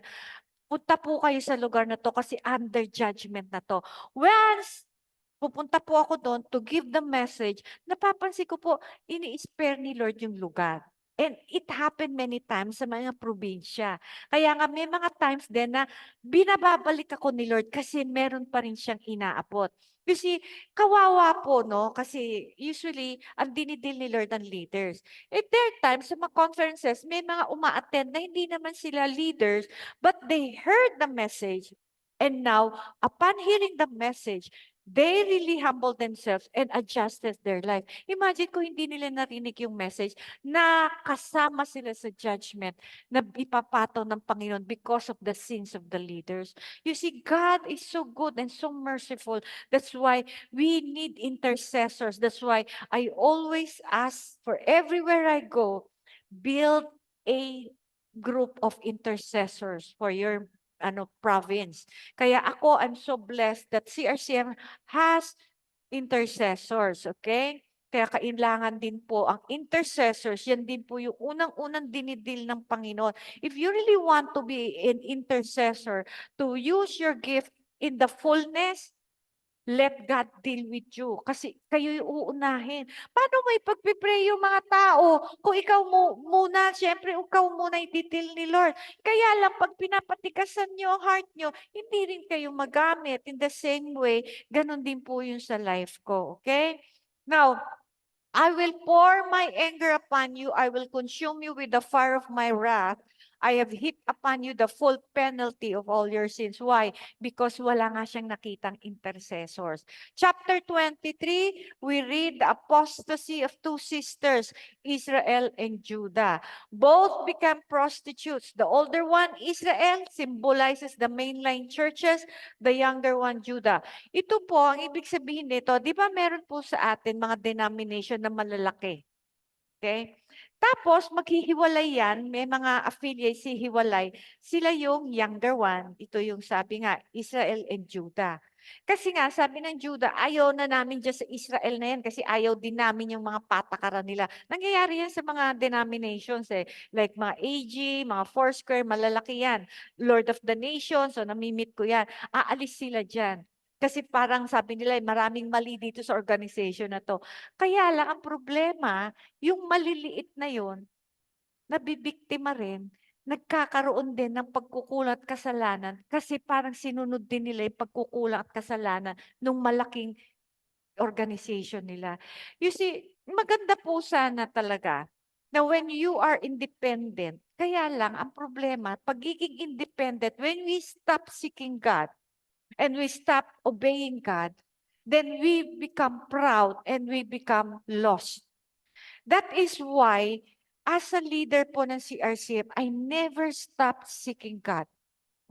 S1: punta po kayo sa lugar na to kasi under judgment na to. Once pupunta po ako doon to give the message, napapansin ko po, ini-spare ni Lord yung lugar. And it happened many times sa mga probinsya. Kaya nga may mga times din na binababalik ako ni Lord kasi meron pa rin siyang inaabot. You see, kawawa po, no? Kasi usually, ang dinidil ni Lord ang leaders. At there are times sa mga conferences, may mga uma-attend na hindi naman sila leaders, but they heard the message. And now, upon hearing the message, they really humbled themselves and adjusted their life. Imagine kung hindi nila narinig yung message na kasama sila sa judgment na ipapataw ng Panginoon because of the sins of the leaders. You see, God is so good and so merciful. That's why we need intercessors. That's why I always ask for everywhere I go, build a group of intercessors for your province. Kaya ako, I'm so blessed that CRCM has intercessors, okay? Kaya kailangan din po ang intercessors, yan din po yung unang-unang dinidil ng Panginoon. If you really want to be an intercessor, to use your gift in the fullness, let God deal with you. Kasi kayo yung uunahin. Paano may pagpipray yung mga tao? Kung ikaw muna, syempre ikaw muna i-deal ni Lord. Kaya lang, pag pinapatikasan nyo ang heart nyo, hindi rin kayo magamit. In the same way, ganun din po yung sa life ko. Okay? Now, I will pour my anger upon you. I will consume you with the fire of my wrath. I have heaped upon you the full penalty of all your sins. Why? Because wala nga siyang nakitang intercessors. Chapter 23, we read the apostasy of two sisters, Israel and Judah. Both became prostitutes. The older one, Israel, symbolizes the mainline churches. The younger one, Judah. Ito po, ang ibig sabihin nito, di ba meron po sa atin mga denomination na malalaki? Okay? Tapos, maghihiwalay yan, may mga affiliates hihiwalay. Sila yung younger one. Ito yung sabi nga, Israel and Judah. Kasi nga, sabi ng Judah, ayaw na namin dyan sa Israel na yan kasi ayaw din namin yung mga patakaran nila. Nangyayari yan sa mga denominations eh. Like mga AG, mga Foursquare, malalaki yan. Lord of the Nations, so namimit ko yan. Aalis sila dyan. Kasi parang sabi nila, maraming mali dito sa organization na to. Kaya lang ang problema, yung maliliit na yon, nabibiktima rin, nagkakaroon din ng pagkukulang at kasalanan kasi parang sinunod din nila yung pagkukulang at kasalanan ng malaking organization nila. You see, maganda po sana talaga na when you are independent, kaya lang ang problema, pagiging independent, when we stop seeking God and we stop obeying God, then we become proud and we become lost. That is why, as a leader po ng CRCF, I never stop seeking God.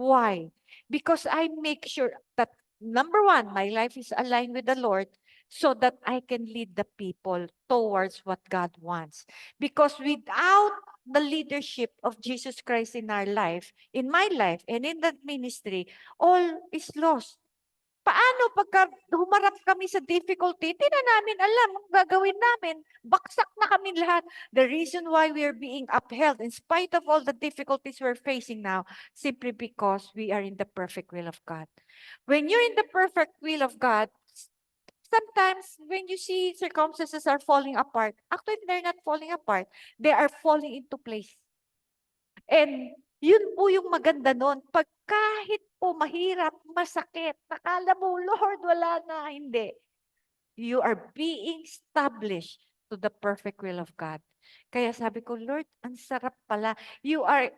S1: Why? Because I make sure that, number one, my life is aligned with the Lord so that I can lead the people towards what God wants. Because without the leadership of Jesus Christ in our life, in my life, and in that ministry, all is lost. Paano pagka humarap kami sa difficulty, di na namin alam ang gagawin namin. Baksak na kami lahat. The reason why we are being upheld in spite of all the difficulties we're facing now, simply because we are in the perfect will of God. When you're in the perfect will of God, sometimes when you see circumstances are falling apart, actually they're not falling apart. They are falling into place. And yun po yung maganda nun. Pag kahit po mahirap, masakit, nakala mo, Lord, wala na, hindi. You are being established to the perfect will of God. Kaya sabi ko, Lord, ang sarap pala.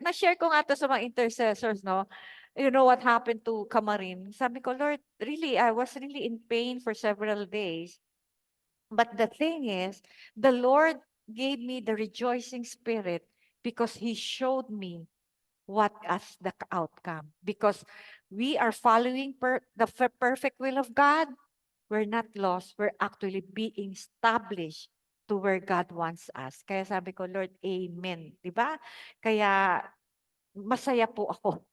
S1: Na-share ko nga to sa mga intercessors, no? You know what happened to Kamarin? Sabi ko, Lord, really, I was really in pain for several days. But the thing is, the Lord gave me the rejoicing spirit because He showed me what as the outcome. Because we are following the perfect will of God. we're not lost, we're actually being established to where God wants us. Kaya sabi ko, Lord, amen. Di ba? Kaya masaya po ako.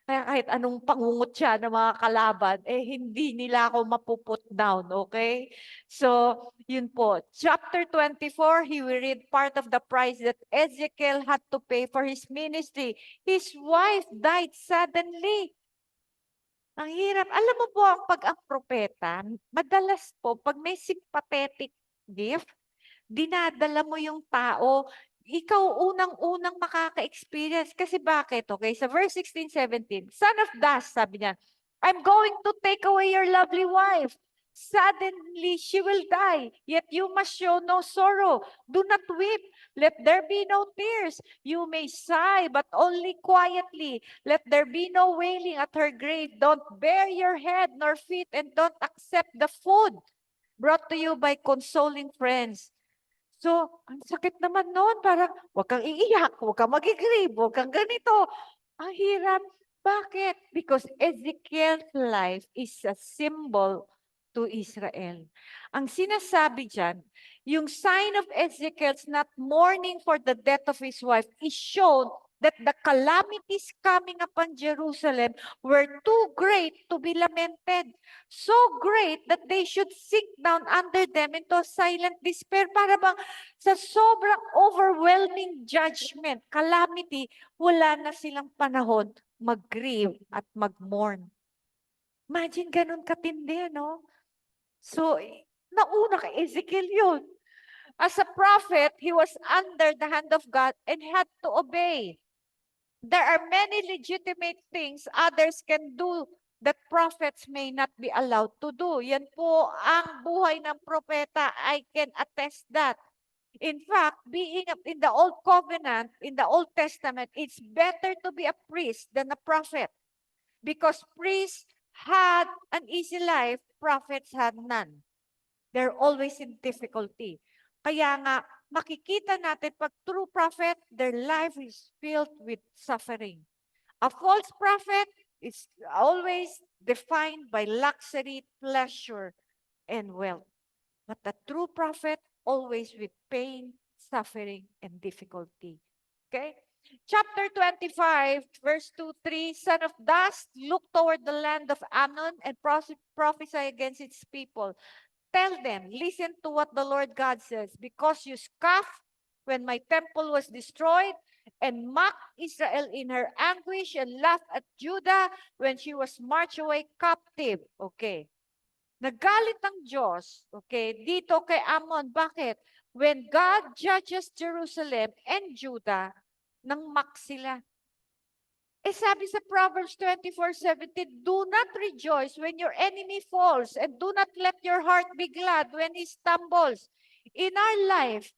S1: Kaya kahit anong pangungutya ng mga kalaban, hindi nila ako mapuput down, okay? So, yun po. Chapter 24, he will read part of the price that Ezekiel had to pay for his ministry. His wife died suddenly. Ang hirap. Alam mo po, pag ang propeta, madalas po, pag may sympathetic gift, dinadala mo yung tao, ikaw unang-unang makaka-experience. Kasi bakit? Okay, sa verse 16, 17, son of dust, sabi niya, I'm going to take away your lovely wife. Suddenly she will die, yet you must show no sorrow. Do not weep, let there be no tears. You may sigh, but only quietly. Let there be no wailing at her grave. Don't bare your head nor feet, and don't accept the food brought to you by consoling friends. So, ang sakit naman noon, parang huwag kang iiyak, huwag kang mag-grieve, huwag kang ganito. Ang hirap. Bakit? Because Ezekiel's life is a symbol to Israel. Ang sinasabi dyan, yung sign of Ezekiel's not mourning for the death of his wife is shown that the calamities coming upon Jerusalem were too great to be lamented. So great that they should sink down under them into a silent despair. Para bang sa sobrang overwhelming judgment, calamity, wala na silang panahon mag-grieve at mag-mourn. Imagine ganun katindi, no? So, nauna kay Ezekiel yun. As a prophet, he was under the hand of God and had to obey. There are many legitimate things others can do that prophets may not be allowed to do. Yan po ang buhay ng propeta. I can attest that. In fact, being in the Old Covenant, in the Old Testament, it's better to be a priest than a prophet. Because priests had an easy life, prophets had none. They're always in difficulty. Kaya nga, makikita natin pag true prophet, their life is filled with suffering. A false prophet is always defined by luxury, pleasure, and wealth. But the true prophet, always with pain, suffering, and difficulty. Okay? Chapter 25, verse 2, 3, son of dust, look toward the land of Ammon and prophesy against its people. Tell them, listen to what the Lord God says, because you scoffed when my temple was destroyed and mocked Israel in her anguish and laughed at Judah when she was marched away captive. Okay. Nagalit ang Diyos, okay, dito kay Ammon. Bakit? When God judges Jerusalem and Judah, nang mock sila. Sabi sa Proverbs 24:17, do not rejoice when your enemy falls, and do not let your heart be glad when he stumbles. In our life,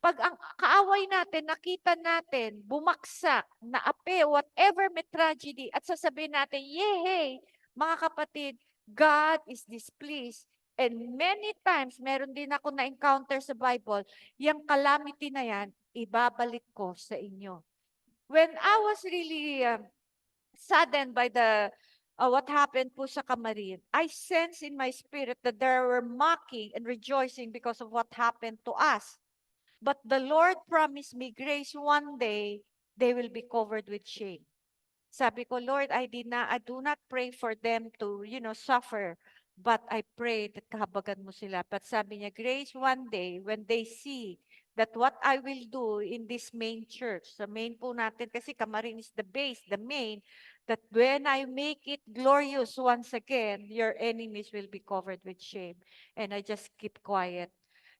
S1: pag ang kaaway natin, nakita natin, bumaksak, naapi, whatever may tragedy, at sasabihin natin, yehey, mga kapatid, God is displeased. And many times, meron din ako na-encounter sa Bible, yung calamity na yan, ibabalik ko sa inyo. When I was really saddened by the what happened po sa Camarin, I sense in my spirit that there were mocking and rejoicing because of what happened to us. But the Lord promised me, Grace, one day they will be covered with shame. Sabi ko, Lord, I do not pray for them to, suffer, but I pray that kahabagan mo sila. But sabi niya, Grace, one day when they see that what I will do in this main church, sa main po natin, kasi Camarin is the base, the main, that when I make it glorious once again, your enemies will be covered with shame. And I just keep quiet.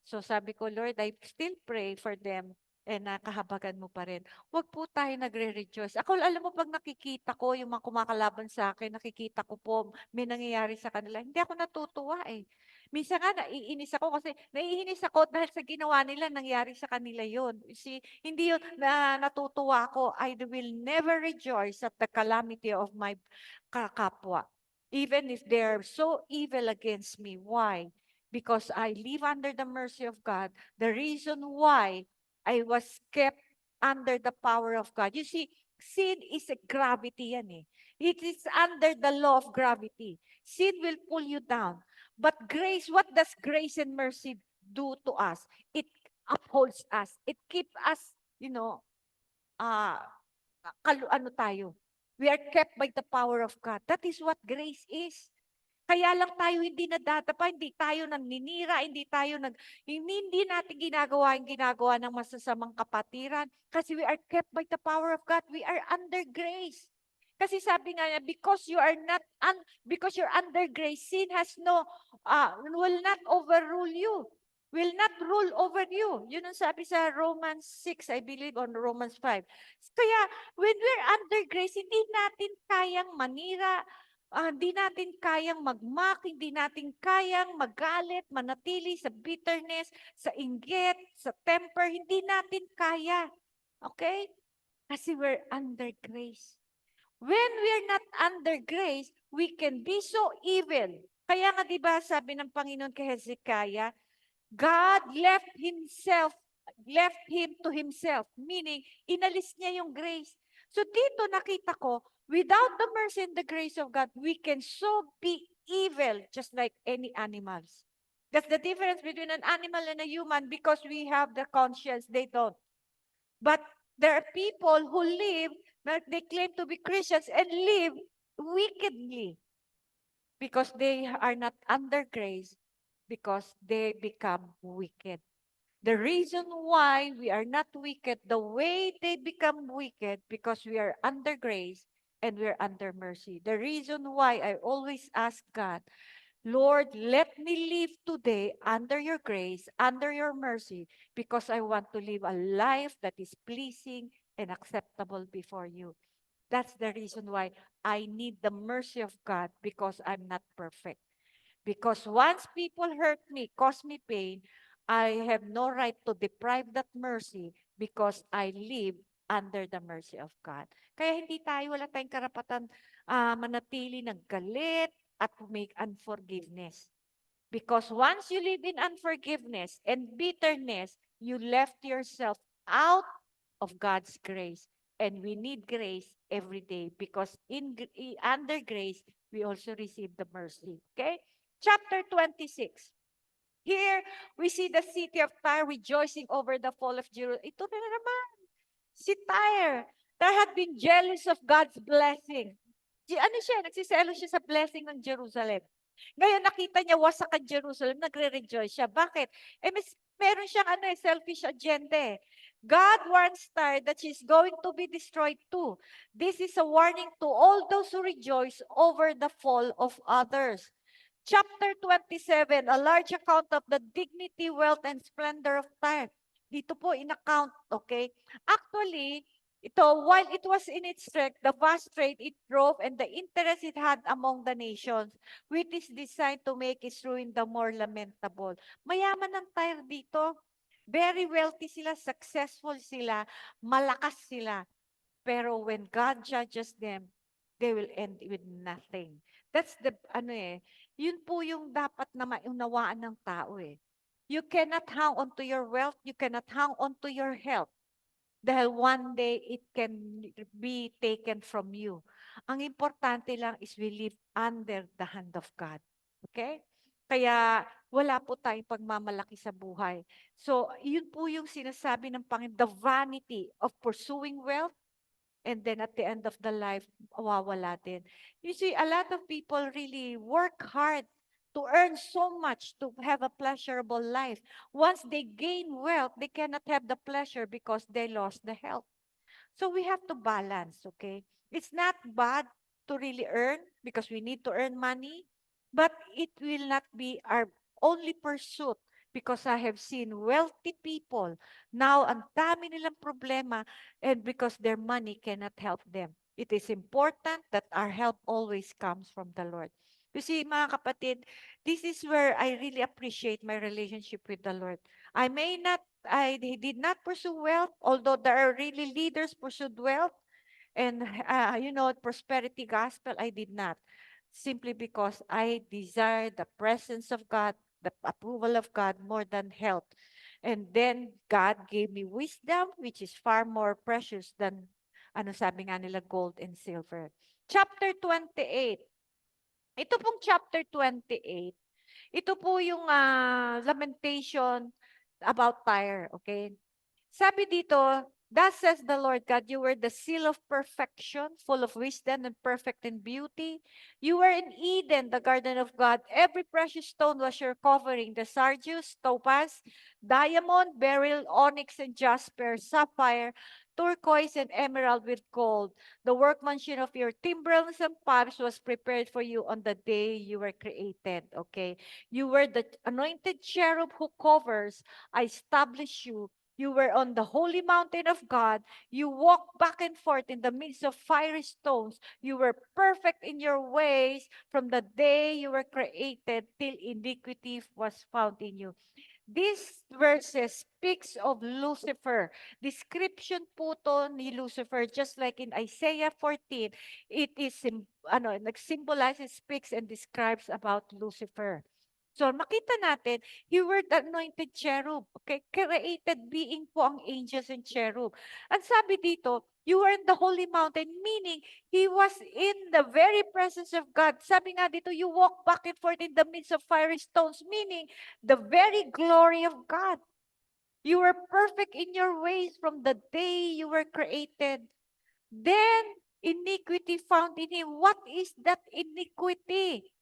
S1: So sabi ko, Lord, I still pray for them and nakahabagan mo pa rin. Huwag po tayo nagre-rejoice. Ako, alam mo, pag nakikita ko yung mga kumakalaban sa akin, nakikita ko po may nangyayari sa kanila, hindi ako natutuwa eh. Minsan nga, naiinis ako kasi naiinis ako dahil sa ginawa nila, nangyari sa kanila yun. See, hindi yun na natutuwa ako. I will never rejoice at the calamity of my kapwa. Even if they're so evil against me. Why? Because I live under the mercy of God. The reason why I was kept under the power of God. You see, sin is a gravity yan eh. It is under the law of gravity. Sin will pull you down. But grace, what does grace and mercy do to us? It upholds us. It keeps us, uh, ano tayo. We are kept by the power of God. That is what grace is. Kaya lang tayo hindi nadadapa, hindi tayo naninira, hindi natin ginagawa yung ginagawa ng masasamang kapatiran. Kasi we are kept by the power of God. We are under grace. Kasi sabi nga niya, because you're under grace, sin will not overrule you. Will not rule over you. Yun ang sabi sa Romans 6, I believe, on Romans 5. Kaya, when we're under grace, hindi natin kayang manira, hindi natin kayang magmak, hindi natin kayang magalit, manatili sa bitterness, sa inggit, sa temper, hindi natin kaya. Okay? Kasi we're under grace. When we're not under grace, we can be so evil. Kaya nga 'di ba sabi ng Panginoon kay Hezekiah, God left him to himself, meaning inalis niya yung grace. So dito nakita ko, without the mercy and the grace of God, we can so be evil just like any animals. That's the difference between an animal and a human because we have the conscience, they don't. But there are people who live, they claim to be Christians and live wickedly because they are not under grace, because they become wicked. The reason why we are not wicked, the way they become wicked, because we are under grace and we're under mercy. The reason why I always ask God, Lord, let me live today under your grace, under your mercy, because I want to live a life that is pleasing and acceptable before you. That's the reason why I need the mercy of God because I'm not perfect. Because once people hurt me, cause me pain, I have no right to deprive that mercy because I live under the mercy of God. Kaya wala tayong karapatan manatili ng galit at make unforgiveness. Because once you live in unforgiveness and bitterness, you left yourself out of God's grace. And we need grace every day because under grace, we also receive the mercy. Okay? Chapter 26. Here, we see the city of Tyre rejoicing over the fall of Jerusalem. Ito na naman, si Tyre. Tyre had been jealous of God's blessing. Nagsiselo siya sa blessing ng Jerusalem. Ngayon, nakita niya wasak ang Jerusalem, nagre-rejoice siya. Bakit? Meron siyang selfish agenda. God warns Tyre that she's going to be destroyed too. This is a warning to all those who rejoice over the fall of others. Chapter 27, a large account of the dignity, wealth, and splendor of Tyre. Dito po in-account, okay? Actually, while it was in its strength, the vast trade it drove and the interest it had among the nations, which is designed to make its ruin the more lamentable. Mayaman ang Tyre dito. Very wealthy sila, successful sila, malakas sila. Pero when God judges them, they will end with nothing. That's yun po yung dapat na maunawaan ng tao eh. You cannot hang on to your wealth, you cannot hang on to your health. Dahil one day, it can be taken from you. Ang importante lang is we live under the hand of God. Okay? Kaya wala po tayong pagmamalaki sa buhay. So, yun po yung sinasabi ng Panginoon, the vanity of pursuing wealth, and then at the end of the life, wawala din. You see, a lot of people really work hard to earn so much to have a pleasurable life. Once they gain wealth, they cannot have the pleasure because they lost the health. So we have to balance, okay? It's not bad to really earn because we need to earn money, but it will not be our only pursuit because I have seen wealthy people now ang dami nilang problema and because their money cannot help them. It is important that our help always comes from the Lord. You see, mga kapatid, this is where I really appreciate my relationship with the Lord. I did not pursue wealth, although there are really leaders pursued wealth. And, prosperity gospel, I did not. Simply because I desire the presence of God, the approval of God more than health. And then God gave me wisdom, which is far more precious than, sabi nga nila, gold and silver. Chapter 28. Ito pong chapter 28, Ito po yung lamentation about Tyre, okay? Sabi dito, thus says the Lord God, you were the seal of perfection, full of wisdom and perfect in beauty. You were in Eden, the garden of God. Every precious stone was your covering, the sardius, topaz, diamond, beryl, onyx, and jasper, sapphire, turquoise, and emerald with gold. The workmanship of your timbrels and pipes was prepared for you on the day you were created. Okay? You were the anointed cherub who covers. I establish you. You were on the holy mountain of God. You walked back and forth in the midst of fiery stones. You were perfect in your ways from the day you were created till iniquity was found in you. This verses speaks of Lucifer. Description po to ni Lucifer, just like in Isaiah 14, it is, nag-symbolizes, speaks and describes about Lucifer. So, makita natin, you were the anointed cherub. Okay? Created being po ang angels and cherub. Ang sabi dito, you were in the holy mountain, meaning, he was in the very presence of God. Sabi nga dito, you walk back and forth in the midst of fiery stones, meaning, the very glory of God. You were perfect in your ways from the day you were created. Then, iniquity found in him. What is that iniquity?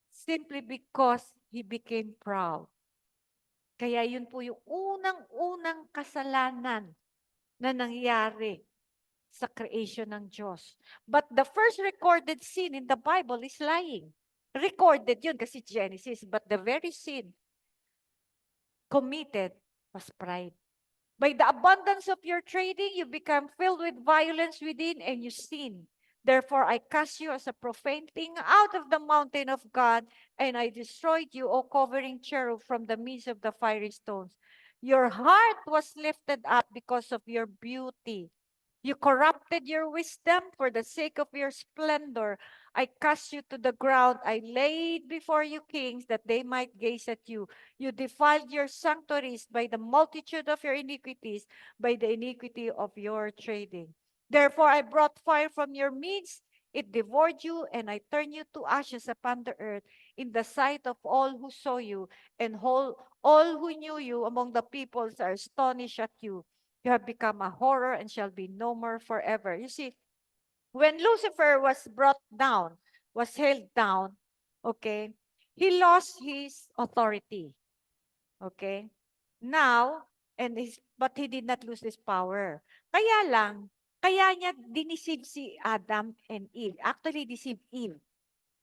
S1: Simply because he became proud. Kaya yun po yung unang-unang kasalanan na nangyari sa creation ng Diyos. But the first recorded sin in the Bible is lying. Recorded yun kasi Genesis, but the very sin committed was pride. By the abundance of your trading, you become filled with violence within and you sin. Therefore, I cast you as a profane thing out of the mountain of God, and I destroyed you, O covering cherub, from the midst of the fiery stones. Your heart was lifted up because of your beauty. You corrupted your wisdom for the sake of your splendor. I cast you to the ground. I laid before you kings that they might gaze at you. You defiled your sanctuaries by the multitude of your iniquities, by the iniquity of your trading. Therefore, I brought fire from your midst. It devoured you, and I turned you to ashes upon the earth in the sight of all who saw you, and all who knew you among the peoples are astonished at you. You have become a horror and shall be no more forever. You see, when Lucifer was brought down, was held down, okay, he lost his authority. Okay? Now, but he did not lose his power. Kaya niya diniceive si Adam and Eve. Actually, deceive Eve.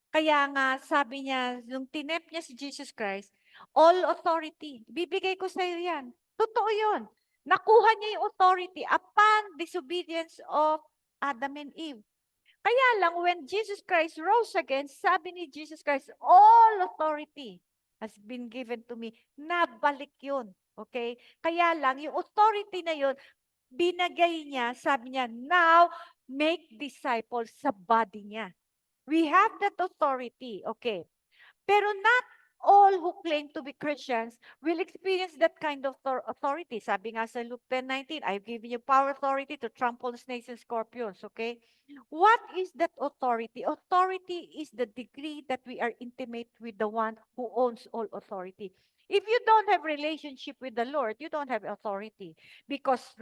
S1: Kaya nga, sabi niya, nung tinep niya si Jesus Christ, all authority, bibigay ko sa iyo yan. Totoo yun. Nakuha niya yung authority upon disobedience of Adam and Eve. Kaya lang, when Jesus Christ rose again, sabi ni Jesus Christ, all authority has been given to me. Nabalik yun. Okay? Kaya lang, yung authority na yun, binagay niya, sabi niya, now, make disciples sa body niya. We have that authority, okay. Pero not all who claim to be Christians will experience that kind of authority. Sabi nga sa Luke 10:19, I've given you power, authority to trample snakes and scorpions, okay? What is that authority? Authority is the degree that we are intimate with the one who owns all authority. If you don't have relationship with the Lord, you don't have authority because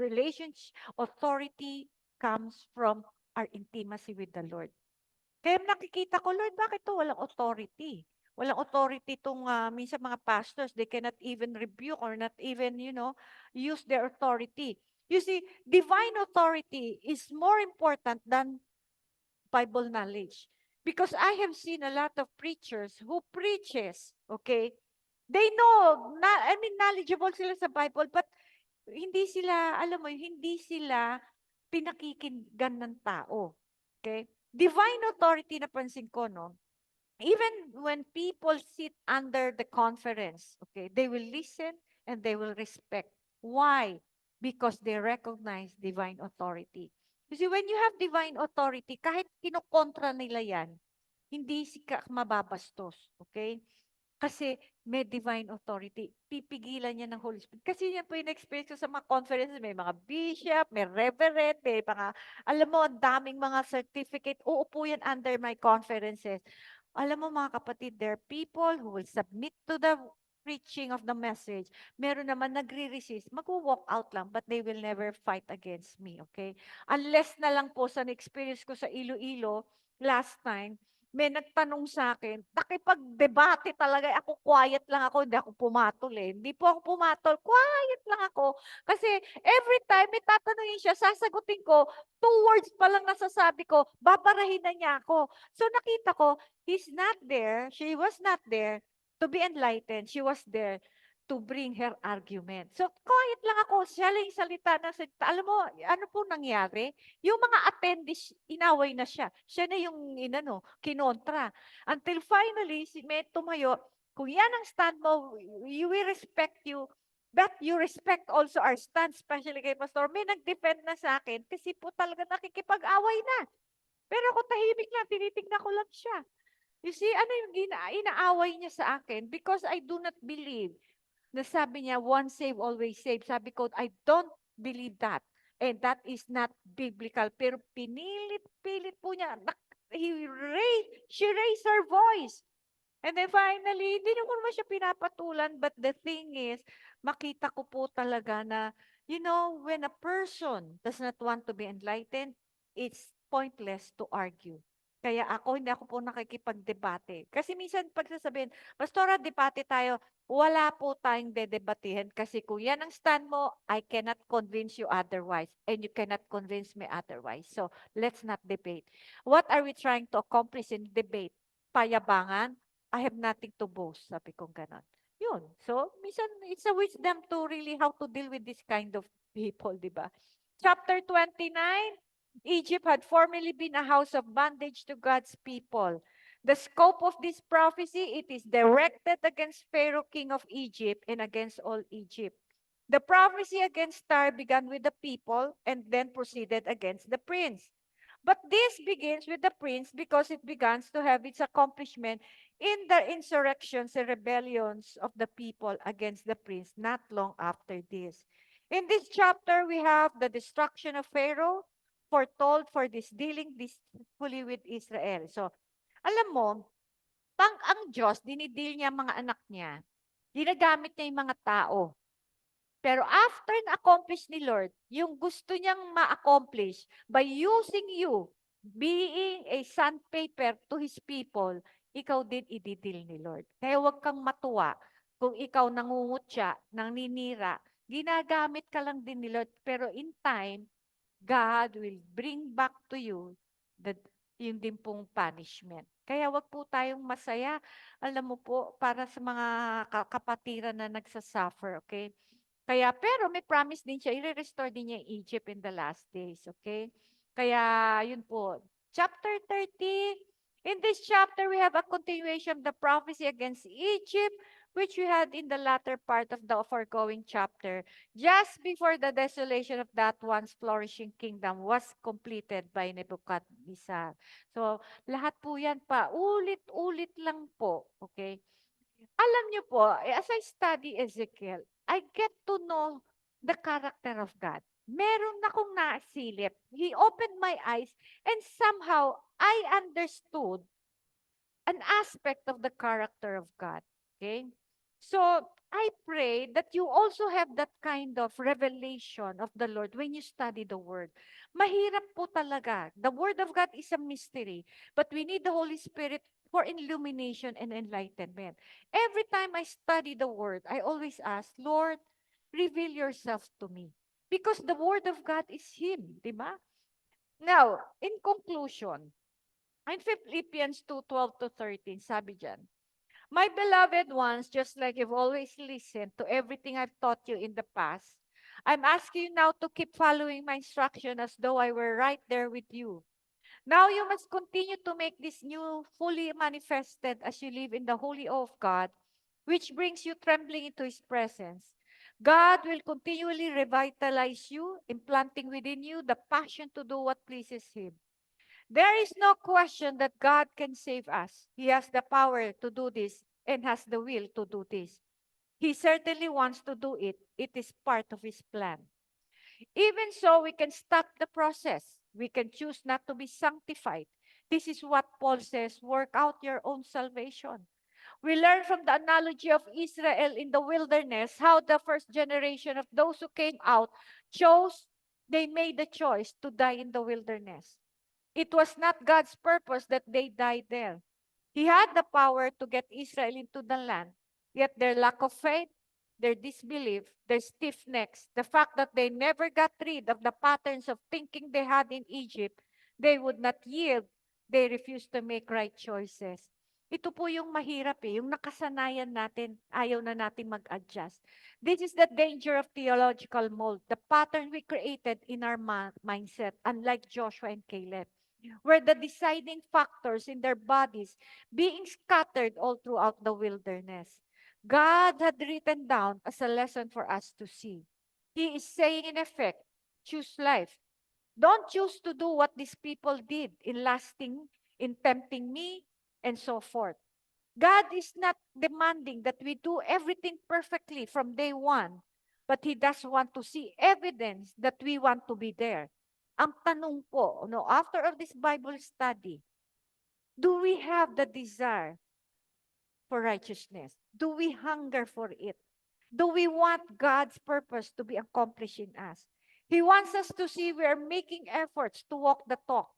S1: authority comes from our intimacy with the Lord. Kaya nakikita ko, Lord, bakit to walang authority? Walang authority itong minsan mga pastors, they cannot even rebuke or not even, use their authority. You see, divine authority is more important than Bible knowledge. Because I have seen a lot of preachers who preaches, okay? They know, knowledgeable sila sa Bible, but hindi sila, alam mo, hindi sila pinakikinggan ng tao. Okay? Divine authority, napansin ko, no? Even when people sit under the conference, okay, they will listen and they will respect. Why? Because they recognize divine authority. You see, when you have divine authority, kahit kinukontra nila yan, hindi ka mababastos. Okay? Kasi may divine authority. Pipigilan niya ng Holy Spirit. Kasi yan po yung experience ko sa mga conferences. May mga bishop, may reverend, may mga, alam mo, ang daming mga certificate. Uupo yan under my conferences. Alam mo mga kapatid, there are people who will submit to the preaching of the message. Meron naman nagre-resist, mag-walk out lang, but they will never fight against me, okay? Unless na lang po sa experience ko sa Iloilo, last time, may nagtanong sa akin, nakipag-debate talaga, ako quiet lang ako, hindi ako pumatol eh. Hindi po ako pumatol, quiet lang ako. Kasi every time may tatanungin siya, sasagutin ko, 2 words pa lang nasasabi ko, babarahin na niya ako. So nakita ko, he's not there, she was not there to be enlightened. She was there to bring her argument. So, quiet lang ako. Siya lang yung salita ng salita. Alam mo, ano po nangyari? Yung mga attendees, inaway na siya. Siya na yung, kinontra. Until finally, si May tumayo, kung yan ang stand mo, we respect you, but you respect also our stand, especially kay Pastor. May nag-defend na sa akin kasi po talaga nakikipag-away na. Pero ako tahimik lang, tinitignan ko lang siya. You see, ano yung inaaway niya sa akin? Because I do not believe na sabi niya, once saved, always saved. Sabi ko, I don't believe that. And that is not biblical. Pero pinilit-pilit po niya. She raised her voice. And then finally, hindi ko naman siya pinapatulan. But the thing is, makita ko po talaga na, when a person does not want to be enlightened, it's pointless to argue. Kaya hindi ako po nakikipagdebate. Kasi minsan pagsasabihin, Pastora, debate tayo, wala po tayong dedebatehin kasi kung yan ang stand mo, I cannot convince you otherwise and you cannot convince me otherwise. So, let's not debate. What are we trying to accomplish in debate? Payabangan? I have nothing to boast, sabi kong ganon. Yun. So, minsan, it's a wisdom to really how to deal with this kind of people, di ba? Chapter 29, Egypt had formerly been a house of bondage to God's people. The scope of this prophecy, it is directed against Pharaoh, king of Egypt, and against all Egypt. The prophecy against Tyre began with the people and then proceeded against the prince. But this begins with the prince because it begins to have its accomplishment in the insurrections and rebellions of the people against the prince not long after this. In this chapter, we have the destruction of Pharaoh, foretold for this dealing deceitfully with Israel. So, alam mo, ang Diyos, dinidil niya mga anak niya. Ginagamit niya yung mga tao. Pero after na-accomplish ni Lord, yung gusto niyang ma-accomplish by using you, being a sandpaper to His people, ikaw din ididil ni Lord. Kaya huwag kang matuwa kung ikaw nangungutya, naninira, ginagamit ka lang din ni Lord. Pero in time, God will bring back to you yung din pong punishment. Kaya wag po tayong masaya, alam mo po, para sa mga kapatiran na nagsasuffer, okay? Kaya, pero may promise din siya, i-restore din niya Egypt in the last days, okay? Kaya, yun po. Chapter 30, in this chapter, we have a continuation of the prophecy against Egypt, which we had in the latter part of the foregoing chapter, just before the desolation of that once flourishing kingdom was completed by Nebuchadnezzar. So, lahat po yan pa, ulit-ulit lang po, okay? Alam niyo po, as I study Ezekiel, I get to know the character of God. Meron akong nasilip. He opened my eyes and somehow I understood an aspect of the character of God. Okay? So, I pray that you also have that kind of revelation of the Lord when you study the Word. Mahirap po talaga. The Word of God is a mystery, but we need the Holy Spirit for illumination and enlightenment. Every time I study the Word, I always ask, Lord, reveal yourself to me. Because the Word of God is Him, di ba? Now, in conclusion, in Philippians 2:12 to 13, sabi dyan, my beloved ones, just like you've always listened to everything I've taught you in the past, I'm asking you now to keep following my instruction as though I were right there with you. Now you must continue to make this new fully manifested as you live in the holy awe of God, which brings you trembling into His presence. God will continually revitalize you, implanting within you the passion to do what pleases Him. There is no question that God can save us. He has the power to do this and has the will to do this. He certainly wants to do it. It is part of His plan. Even so, we can stop the process. We can choose not to be sanctified. This is what Paul says, work out your own salvation. We learn from the analogy of Israel in the wilderness how the first generation of those who came out they made the choice to die in the wilderness. It was not God's purpose that they died there. He had the power to get Israel into the land, yet their lack of faith, their disbelief, their stiff necks, the fact that they never got rid of the patterns of thinking they had in Egypt, they would not yield, they refused to make right choices. Ito po yung mahirap yung nakasanayan natin, ayaw na natin mag-adjust. This is the danger of theological mold, the pattern we created in our mindset, unlike Joshua and Caleb, were the deciding factors in their bodies being scattered all throughout the wilderness. God had written down as a lesson for us to see. He is saying, in effect, choose life. Don't choose to do what these people did in lasting, in tempting me, and so forth. God is not demanding that we do everything perfectly from day one, but He does want to see evidence that we want to be there. Ang tanong po, after of this Bible study, do we have the desire for righteousness? Do we hunger for it? Do we want God's purpose to be accomplished in us? He wants us to see we are making efforts to walk the talk.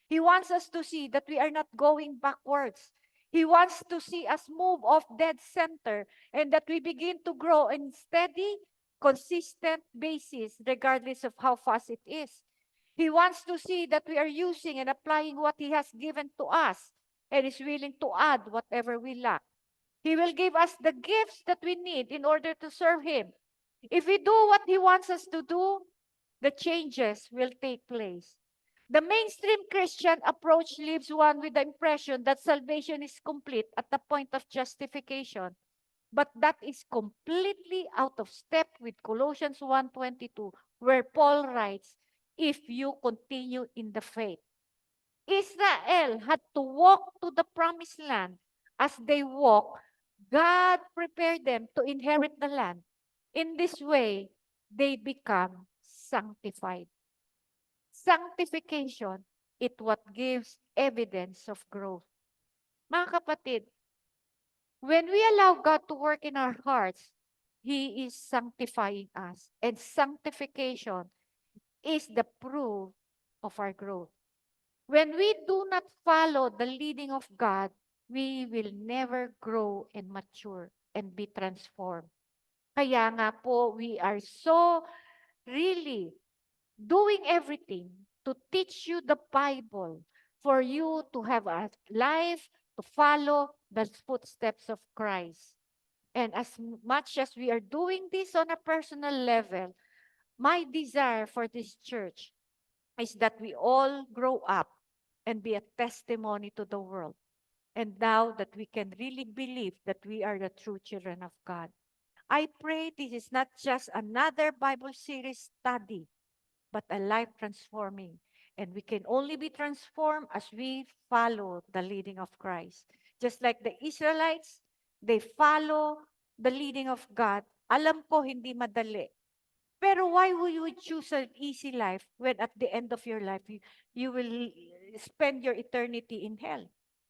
S1: He wants us to see that we are not going backwards. He wants to see us move off dead center and that we begin to grow in steady, consistent basis regardless of how fast it is. He wants to see that we are using and applying what He has given to us and is willing to add whatever we lack. He will give us the gifts that we need in order to serve Him. If we do what He wants us to do, the changes will take place. The mainstream Christian approach leaves one with the impression that salvation is complete at the point of justification. But that is completely out of step with Colossians 1:22, where Paul writes, if you continue in the faith. Israel had to walk to the promised land. As they walk, God prepared them to inherit the land. In this way, they become sanctified. Sanctification, it what gives evidence of growth. Mga kapatid, when we allow God to work in our hearts, He is sanctifying us. And sanctification is the proof of our growth. When we do not follow the leading of God, we will never grow and mature and be transformed. Kaya nga po, we are so really doing everything to teach you the Bible for you to have a life to follow the footsteps of Christ. And as much as we are doing this on a personal level, my desire for this church is that we all grow up and be a testimony to the world. And now that we can really believe that we are the true children of God. I pray this is not just another Bible series study, but a life transforming. And we can only be transformed as we follow the leading of Christ. Just like the Israelites, they follow the leading of God. Alam ko hindi madali. Pero why would you choose an easy life when at the end of your life, you will spend your eternity in hell?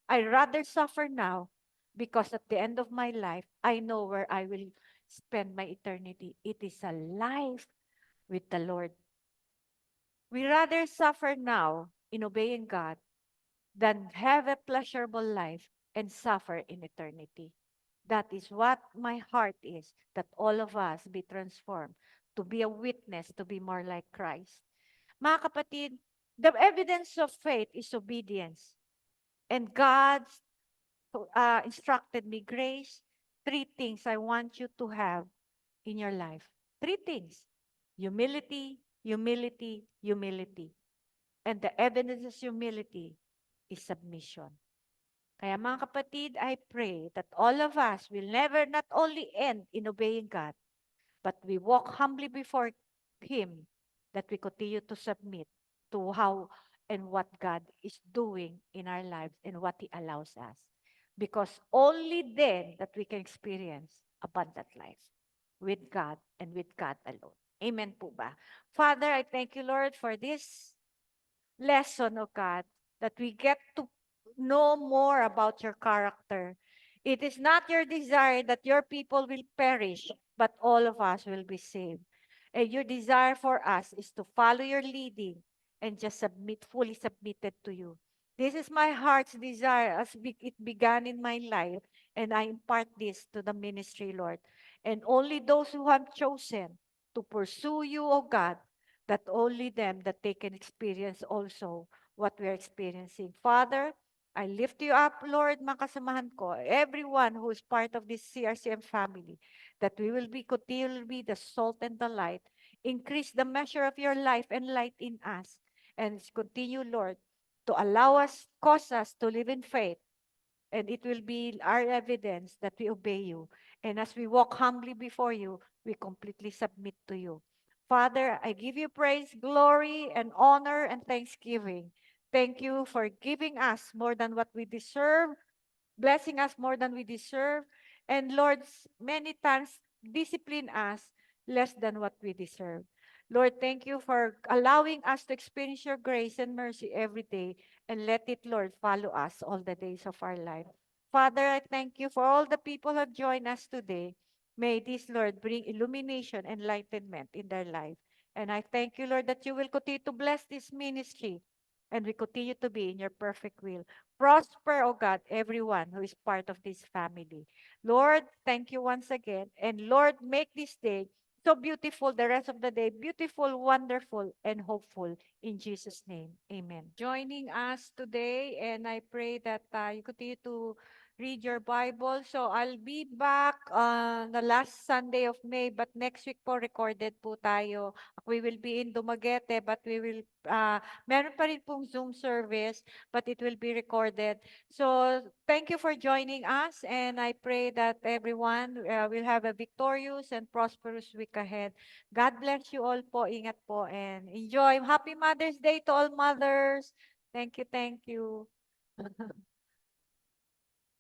S1: I rather suffer now because at the end of my life, I know where I will spend my eternity. It is a life with the Lord. We rather suffer now in obeying God than have a pleasurable life and suffer in eternity. That is what my heart is, that all of us be transformed, to be a witness, to be more like Christ. Mga kapatid, the evidence of faith is obedience. And God instructed me, Grace, 3 things I want you to have in your life. 3 things. Humility, humility, humility. And the evidence of humility is submission. Kaya mga kapatid, I pray that all of us will never not only end in obeying God, but we walk humbly before Him, that we continue to submit to how and what God is doing in our lives and what He allows us. Because only then that we can experience abundant life with God and with God alone. Amen po ba? Father, I thank you, Lord, for this lesson, O God, that we get to know more about your character. It is not your desire that your people will perish, but all of us will be saved. And your desire for us is to follow your leading and just submit, fully submitted to you. This is my heart's desire as it began in my life, and I impart this to the ministry, Lord. And only those who have chosen to pursue you, O God, that only them that they can experience also what we are experiencing. Father, I lift you up, Lord, mga kasamahan ko, everyone who is part of this CRCM family, that we will be continually the salt and the light. Increase the measure of your life and light in us. And continue, Lord, to allow us, cause us to live in faith. And it will be our evidence that we obey you. And as we walk humbly before you, we completely submit to you. Father, I give you praise, glory, and honor and thanksgiving. Thank you for giving us more than what we deserve, blessing us more than we deserve, and Lord, many times discipline us less than what we deserve. Lord, thank you for allowing us to experience your grace and mercy every day, and let it, Lord, follow us all the days of our life. Father, I thank you for all the people who have joined us today. May this, Lord, bring illumination, enlightenment in their life. And I thank you, Lord, that you will continue to bless this ministry, and we continue to be in your perfect will. Prosper, oh God, everyone who is part of this family. Lord, thank you once again. And Lord, make this day so beautiful, the rest of the day, beautiful, wonderful, and hopeful. In Jesus' name, amen. Joining us today, and I pray that you continue to read your Bible. So I'll be back on the last Sunday of May, but next week po recorded po tayo. We will be in Dumaguete, but we will, meron pa rin pong Zoom service, but it will be recorded. So thank you for joining us, and I pray that everyone will have a victorious and prosperous week ahead. God bless you all po. Ingat po and enjoy. Happy Mother's Day to all mothers. Thank you, thank you.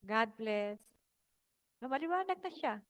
S1: God bless. Maliwanag na siya.